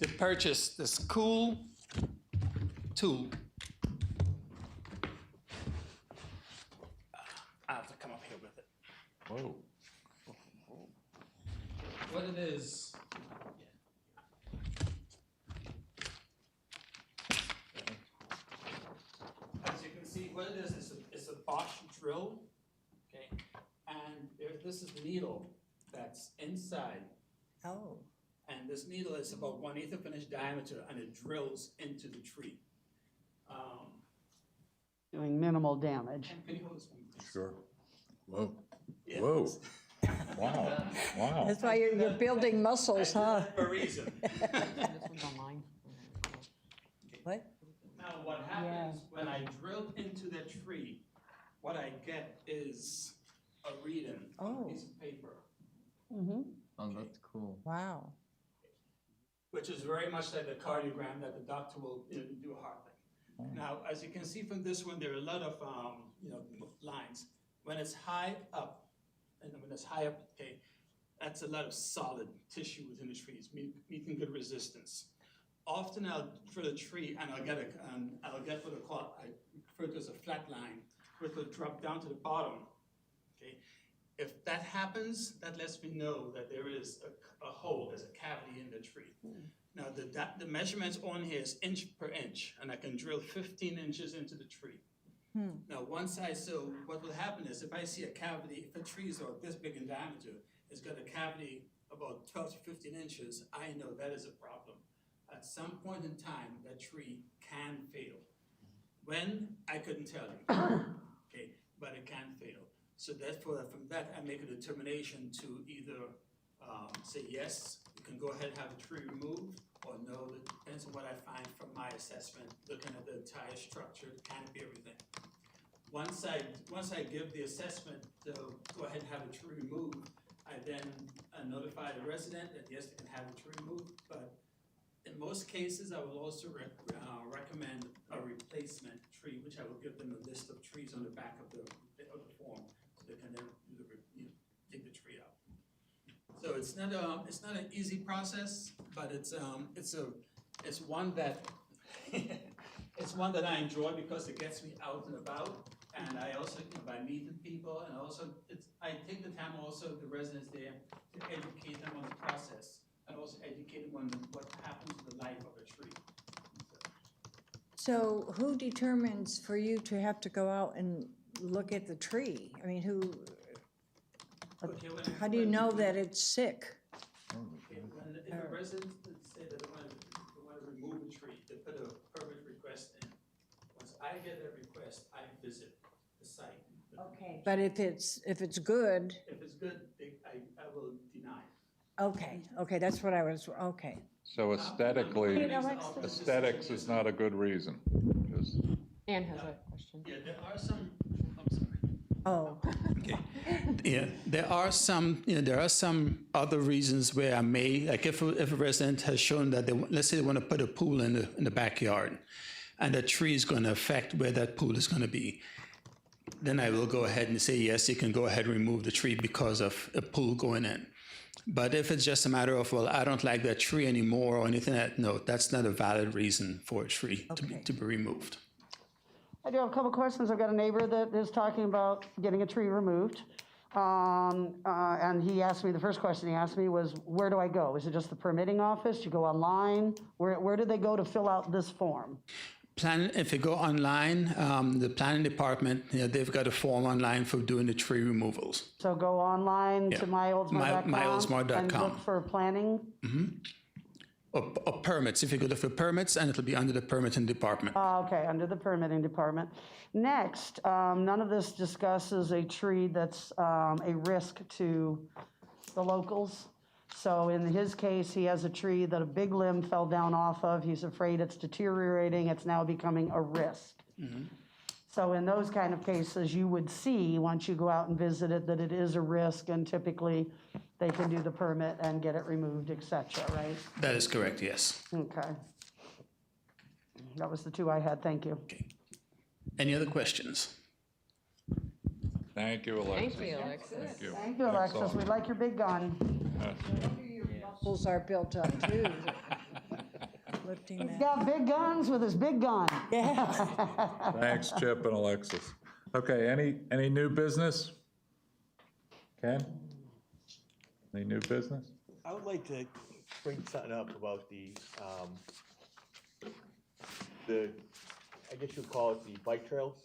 to purchase this cool tool. I have to come up here with it. Whoa. What it is, as you can see, what it is it's a Bosch drill, okay? And this is the needle that's inside. Oh. And this needle is about 1/8 of an inch diameter, and it drills into the tree. Doing minimal damage. Can you hold this one, please? Sure. Whoa. Yeah. Whoa. Wow. Wow. That's why you're building muscles, huh? For a reason. This one's online. What? Now, what happens when I drill into the tree, what I get is a reading on a piece of paper. Mm-hmm. Oh, that's cool. Wow. Which is very much like the cardiogram that the doctor will do a heart thing. Now, as you can see from this one, there are a lot of lines. When it's high up, and when it's high up, okay, that's a lot of solid tissue within the trees, meeting good resistance. Often I'll drill a tree and I'll get what I refer to as a flat line, where it will drop down to the bottom. Okay, if that happens, that lets me know that there is a hole, there's a cavity in the tree. Now, the measurements on here is inch per inch, and I can drill 15 inches into the tree. Now, so what will happen is if I see a cavity, if a tree is about this big in diameter, it's got a cavity about 12 to 15 inches, I know that is a problem. some point in time, that tree can fail. When, I couldn't tell you, okay, but it can fail. So therefore, from that, I make a determination to either say, yes, you can go ahead and have the tree removed, or no, it depends on what I find from my assessment, looking at the entire structure, the canopy, everything. Once I give the assessment to go ahead and have the tree removed, I then notify the resident that yes, they can have the tree removed, but in most cases, I will also recommend a replacement tree, which I will give them a list of trees on the back of the form, so they can then take the tree out. So it's not an easy process, but it's one that it's one that I enjoy because it gets me out and about, and I also by meeting people, and also I take the time also the residents there to educate them on the process, and also educate them on what happens to the life of a tree. So who determines for you to have to go out and look at the tree? I mean, how do you know that it's sick? If a resident say that they want to remove a tree, they put a permit request in. Once I get a request, I visit the site. Okay. But if it's good, If it's good, I will deny. okay, that's what I was, okay. So aesthetically, aesthetics is not a good reason. Just- Anne has a question. Yeah, there are some, I'm sorry. Oh. Okay. Yeah, there are some other reasons where I may, like if a resident has shown that let's say they want to put a pool in the backyard, and the tree is going to affect where that pool is going to be, then I will go ahead and say, yes, you can go ahead and remove the tree because of a pool going in. But if it's just a matter of, well, I don't like that tree anymore or anything like that, no, that's not a valid reason for a tree to be removed. I do have a couple questions. I've got a neighbor that is talking about getting a tree removed. And he asked me, the first question he asked me was, where do I go? Is it just the permitting office? You go online? Where do they go to fill out this form? If you go online, the planning department, they've got a form online for doing the tree removals. So go online to myoldsmar.com myoldsmar.com. and look for planning? Or permits, if you go for permits, and it'll be under the permitting department. Okay, under the permitting department. Next, none of this discusses a tree that's a risk to the locals. So in his case, he has a tree that a big limb fell down off of. He's afraid it's deteriorating. It's now becoming a risk. So in those kind of cases, you would see, once you go out and visit it, that it is a risk, and typically they can do the permit and get it removed, et cetera, right? That is correct, yes. Okay. That was the two I had. Thank you. Okay. Any other questions? Thank you, Alexis. Thank you, Alexis. Thank you. Thank you, That's Alexis. all. We like your big gun. Muscles are built up too. Lifting He's that. got big guns with his big gun. Thanks, Chip and Alexis. Okay, any new business? Ken? Any new business? I would like to bring something up about I guess you'd call it the bike trails.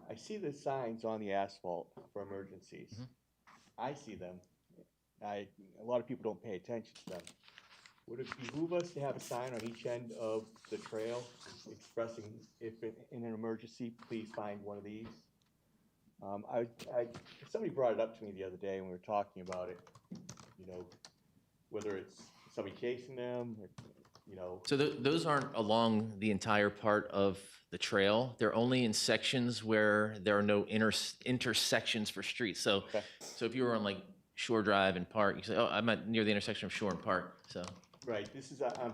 I see the signs on the asphalt for emergencies. I see them. A lot of people don't pay attention to them. Would it behoove us to have a sign on each end of the trail expressing if in an emergency, please find one of these? Somebody brought it up to me the other day when we were talking about it, whether it's somebody chasing them, or, So those aren't along the entire part of the trail. They're only in sections where there are no intersections for streets. So, so if you were on like Shore Drive and Park, you say, oh, I'm at near the intersection of Shore and Park. So. Right. This is I'm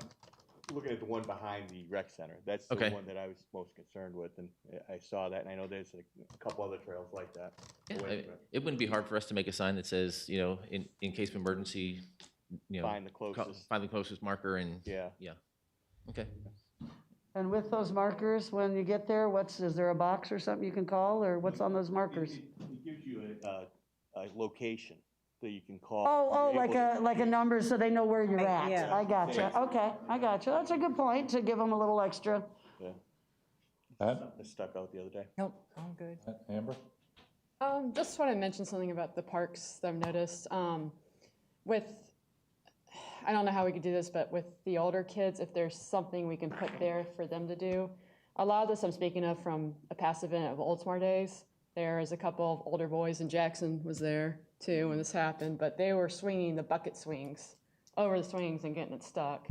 looking at the one behind the rec center. That's the one that I was most concerned with, and I saw that, and I know there's a couple other trails like that. Yeah, it wouldn't be hard for us to make a sign that says, in case of emergency, Find the closest. Find the closest marker, and yeah. Okay. And with those markers, when you get there, is there a box or something you can call, or what's on those markers? It gives you a location that you can call. Oh, You're able like a number so they know where you're at. yeah. I gotcha. Okay, I gotcha. That's a good point, to give them a little extra. Yeah. Pat? It stuck out the other day. Nope, I'm good. Amber? Just want to mention something about the parks that I've noticed. I don't know how we could do this, but with the older kids, if there's something we can put there for them to do. A lot of this I'm speaking of from a past event of Oldsmar days. There is a couple of older boys, and Jackson was there too when this happened, but they were swinging the bucket swings over the swings and getting it stuck.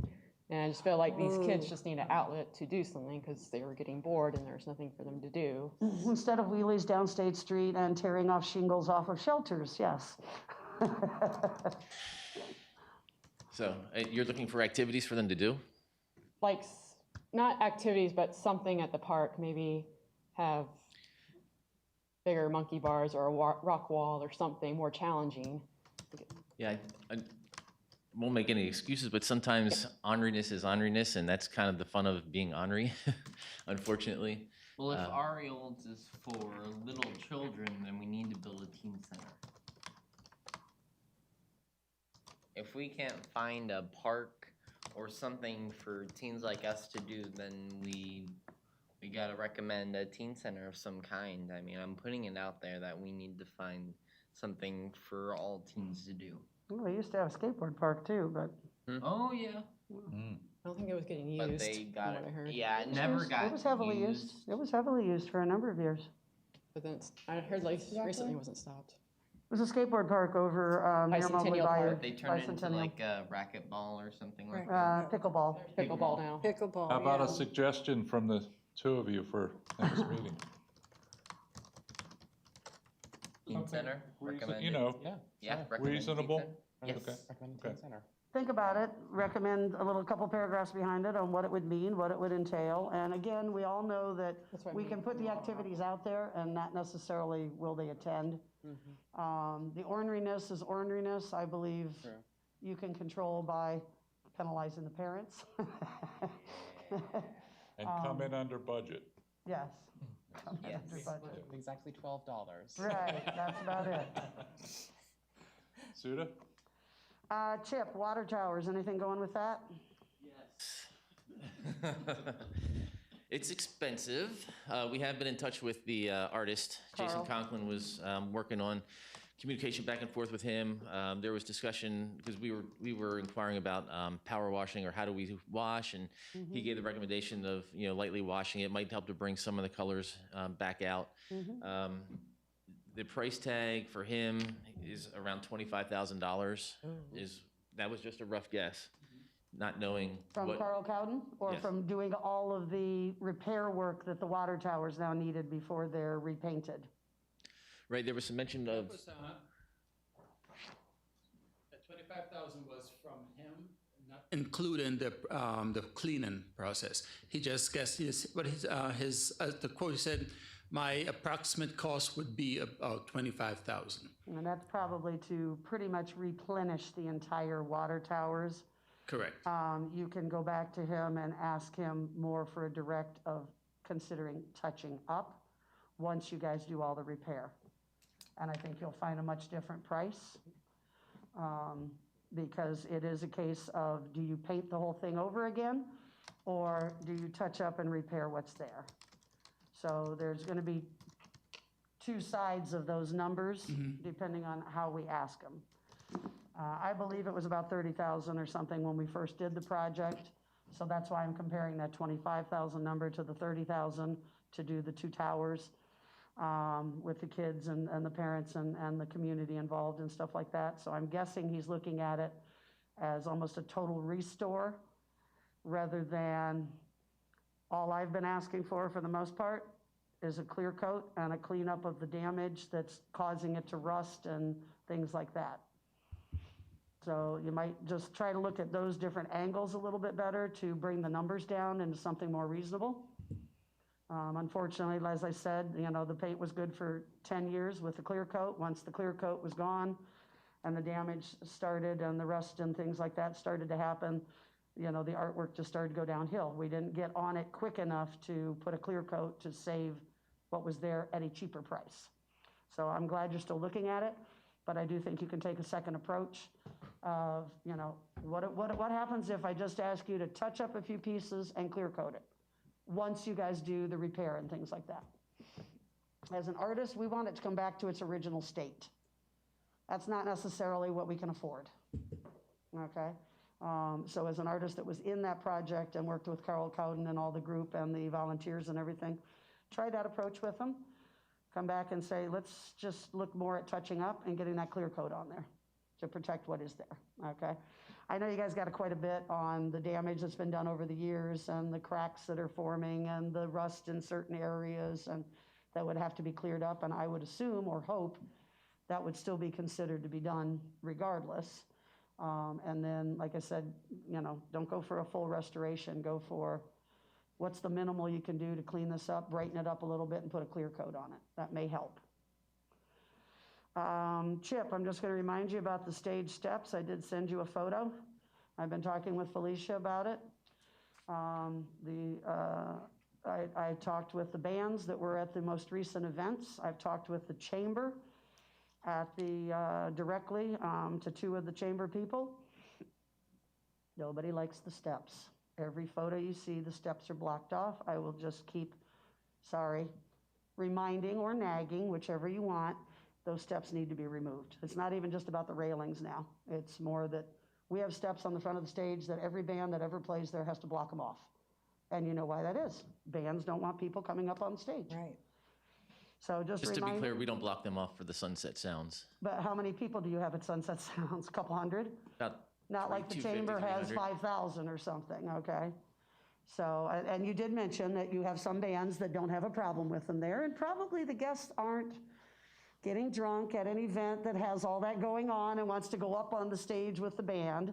And I just feel like these kids just need an outlet to do something because they were getting bored and there's nothing for them to do. Instead of wheelies down State Street and tearing off shingles off of shelters, yes. So you're looking for activities for them to do? Like, not activities, but something at the park, maybe have bigger monkey bars or a rock wall or something more challenging. Yeah, I won't make any excuses, but sometimes orneriness is orneriness, and that's kind of the fun of being ornery, unfortunately. Well, if Ari Olds is for little children, then we need to build a teen center. If we can't find a park or something for teens like us to do, then we gotta recommend a teen center of some kind. I mean, I'm putting it out there that we need to find something for all teens to do. Well, they used to have a skateboard park too, but. Oh, yeah. I don't think it was getting used. But they got from what I heard. yeah, it never got It was heavily used. It was heavily used for a number of years. But then I heard like recently it wasn't stopped. It was a skateboard park over near Mobley Bicentennial Bayou. They turned it into Bicentennial. like a racquetball or something like that. Pickleball. Pickleball now. Pickleball, How about yeah. a suggestion from the two of you for next meeting? Teen center, recommended. You know, Yeah, recommend teen reasonable. center. Yes. Okay. Recommend Okay. teen center. Think about it, recommend a couple paragraphs behind it on what it would mean, what it would entail. And again, we all know that That's what I we mean. can put the activities out there and not necessarily will they attend. The orneriness is orneriness, I believe True. you can control by penalizing the parents. And come in under budget. Yes. Come in Yes. under budget. Exactly $12. Right, that's about it. Suda? Chip, water towers, anything going with that? Yes. It's expensive. We have been in touch with the artist. Jason Carl. Conklin was working on communication back and forth with him. There was discussion, because we were inquiring about power washing or how do we wash, and he gave the recommendation of lightly washing. It might help to bring some of the colors back out. The price tag for him is around $25,000. That was just a rough guess, not knowing From what. Carl Cowden, or Yes. from doing all of the repair work that the water towers now needed before they're repainted? Right, there was some mention of. The 25,000 was from him, not including the cleaning process. He just guessed the quote he said, my approximate cost would be about 25,000. And that's probably to pretty much replenish the entire water towers. Correct. You can go back to him and ask him more for a direct of considering touching up once you guys do all the repair. And I think you'll find a much different price, because it is a case of, do you paint the whole thing over again, or do you touch up and repair what's there? So there's going to be two sides of those numbers, depending on how we ask them. I believe it was about 30,000 or something when we first did the project, so that's why I'm comparing that 25,000 number to the 30,000 to do the two towers, with the kids and the parents and the community involved and stuff like that. So I'm guessing he's looking at it as almost a total restore, rather than, all I've been asking for the most part, is a clear coat and a cleanup of the damage that's causing it to rust and things like that. So you might just try to look at those different angles a little bit better to bring the numbers down into something more reasonable. Unfortunately, as I said, the paint was good for 10 years with the clear coat. Once the clear coat was gone and the damage started and the rust and things like that started to happen, the artwork just started to go downhill. We didn't get on it quick enough to put a clear coat to save what was there at a cheaper price. So I'm glad you're still looking at it, but I do think you can take a second approach of, what happens if I just ask you to touch up a few pieces and clear coat it, once you guys do the repair and things like that. As an artist, we want it to come back to its original state. That's not necessarily what we can afford, okay? So as an artist that was in that project and worked with Carl Cowden and all the group and the volunteers and everything, try that approach with them. Come back and say, let's just look more at touching up and getting that clear coat on there to protect what is there, okay? I know you guys got quite a bit on the damage that's been done over the years and the cracks that are forming and the rust in certain areas, and that would have to be cleared up, and I would assume or hope that would still be considered to be done regardless. And then, like I said, you know, don't go for a full restoration, go for what's the minimal you can do to clean this up, brighten it up a little bit, and put a clear coat on it. That may help. Chip, I'm just going to remind you about the stage steps. I did send you a photo. I've been talking with Felicia about it. I talked with the bands that were at the most recent events. I've talked with the chamber at the directly to 2 of the chamber people. Nobody likes the steps. Every photo you see, the steps are blocked off. I will just keep, reminding or nagging, whichever you want, those steps need to be removed. It's not even just about the railings now. It's more that we have steps on the front of the stage that every band that ever plays there has to block them off. And you know why that is. Bands don't want people coming up on stage. Right. So just to be remind. clear, we don't block them off for the sunset sounds. But how many people do you have at Sunset Sounds? A couple hundred? About Not like the chamber has 5,000 or something, okay? So, and you did mention that you have some bands that don't have a problem with them there, and probably the guests aren't getting drunk at an event that has all that going on and wants to go up on the stage with the band.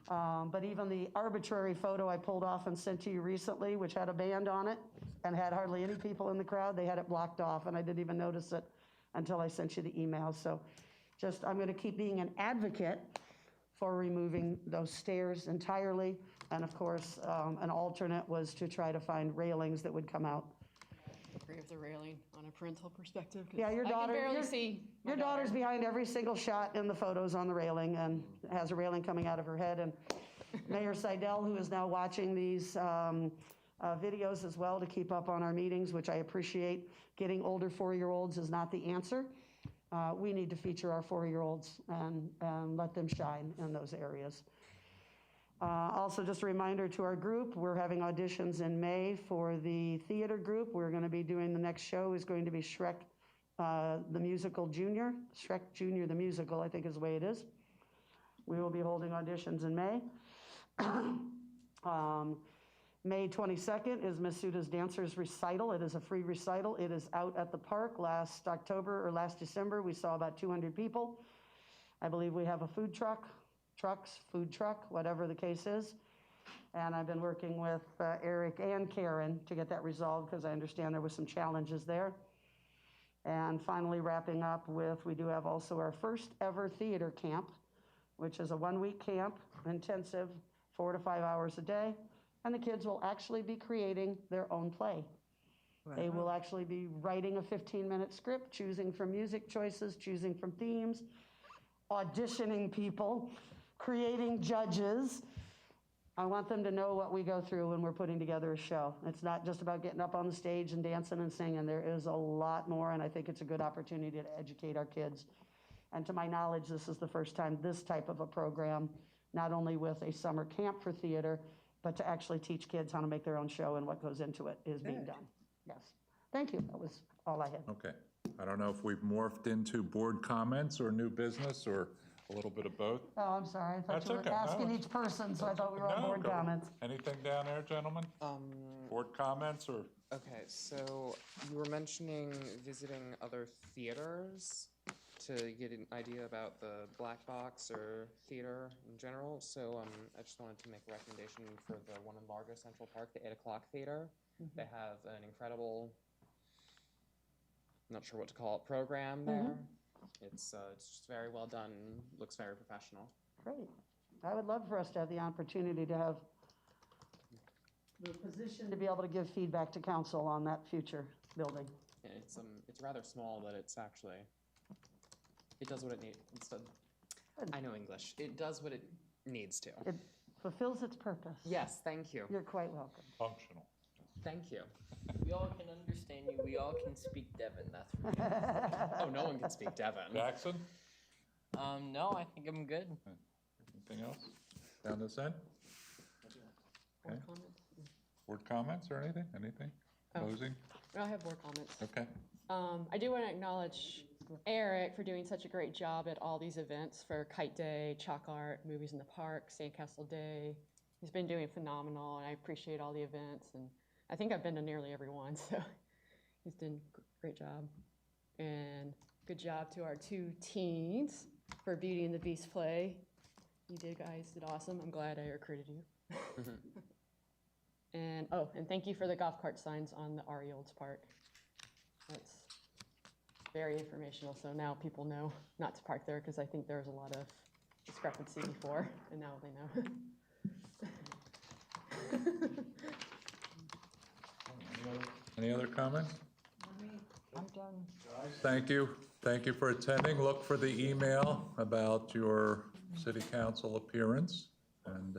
But even the arbitrary photo I pulled off and sent to you recently, which had a band on it and had hardly any people in the crowd, they had it blocked off, and I didn't even notice it until I sent you the email. So just, I'm gonna keep being an advocate for removing those stairs entirely. And of course, an alternate was to try to find railings that would come out. Agree with the railing on a parental perspective. 'Cause Yeah, your daughter. I can barely see my Your daughter's daughter. behind every single shot in the photos on the railing and has a railing coming out of her head. And Mayor Seidel, who is now watching these videos as well to keep up on our meetings, which I appreciate. Getting older 4-year-olds is not the answer. We need to feature our 4-year-olds and let them shine in those areas. Also, just a reminder to our group, we're having auditions in May for the theater group. We're going to be doing, the next show is going to be Shrek the Musical Junior. Shrek Junior the Musical, I think is the way it is. We will be holding auditions in May. May 22nd is Miss Suda's Dancers Recital. It is a free recital. It is out at the park. Last December, we saw about 200 people. I believe we have a food truck, whatever the case is. And I've been working with Eric and Karen to get that resolved because I understand there was some challenges there. And finally wrapping up with, we do have also our first ever theater camp, which is a 1-week camp, intensive, 4 to 5 hours a day. And the kids will actually be creating their own play. Wow. They will actually be writing a 15-minute script, choosing from music choices, choosing from themes, auditioning people, creating judges. I want them to know what we go through when we're putting together a show. It's not just about getting up on the stage and dancing and singing. There is a lot more, and I think it's a good opportunity to educate our kids. And to my knowledge, this is the first time this type of a program, not only with a summer camp for theater, but to actually teach kids how to make their own show and what goes into it is being done. Yes. Thank you. That was all I had. Okay. I don't know if we've morphed into board comments or new business or a little bit of both. Oh, I'm sorry. I thought That's you were okay. asking No, each person, so I thought we were on No, board go. comments. Anything down there, gentlemen? Board comments or? Okay, so you were mentioning visiting other theaters to get an idea about the black box or theater in general. So I just wanted to make a recommendation for the one in Largo Central Park, the 8 o'clock theater. Mm-hmm. They have an incredible, I'm not sure what to call it, program there. Mm-hmm. It's just very well done, looks very professional. Great. I would love for us to have the opportunity to have the position to be able to give feedback to council on that future building. Yeah, it's rather small, but it's actually, it does what it needs. I know English. It does what it needs to. It fulfills its purpose. Yes, thank you. You're quite welcome. Functional. Thank you. We all can understand you. We all can speak Devon. That's for sure. Oh, no one can speak Devon. Jackson? No, I think I'm good. Anything else? down this end? Okay. Board comments or anything? Anything? Closing? I have more comments. Okay. I do want to acknowledge Eric for doing such a great job at all these events for Kite Day, Chalk Art, Movies in the Park, Sandcastle Day. He's been doing phenomenal, and I appreciate all the events. And I think I've been to nearly every one, so he's done a great job. And good job to our 2 teens for Beauty and the Beast play. You guys did awesome. I'm glad I recruited you. And thank you for the golf cart signs on the RE Olds Park. That's very informational, so now people know not to park there, because I think there was a lot of discrepancy before, and now they know. Any other comments? I'm done. Thank you. Thank you for attending. Look for the email about your city council appearance, and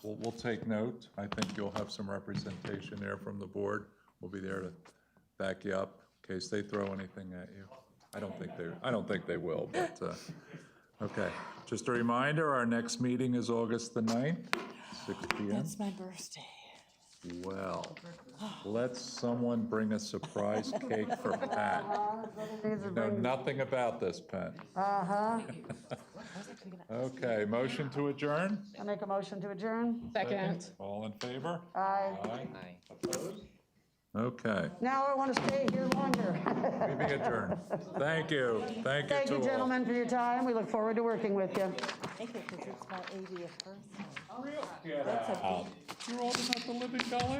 we'll take note. I think you'll have some representation there from the board. We'll be there to back you up in case they throw anything at you. I don't think they will, but, okay. Just a reminder, our next meeting is August the 9th, 6 p.m. That's my birthday. Well, let someone bring a surprise cake for Pat. You know nothing about this, Pat. Uh-huh. Okay, motion to adjourn? I make a motion to adjourn. Second. All in favor? Aye. Aye. Opposed? Okay, Now I want to stay here longer. meeting adjourned. Thank you. Thank you Thank to you, all. gentlemen, for your time. We look forward to working with you. Thank you, because it's my 80th birthday. Get out. You're old enough to live in Gully?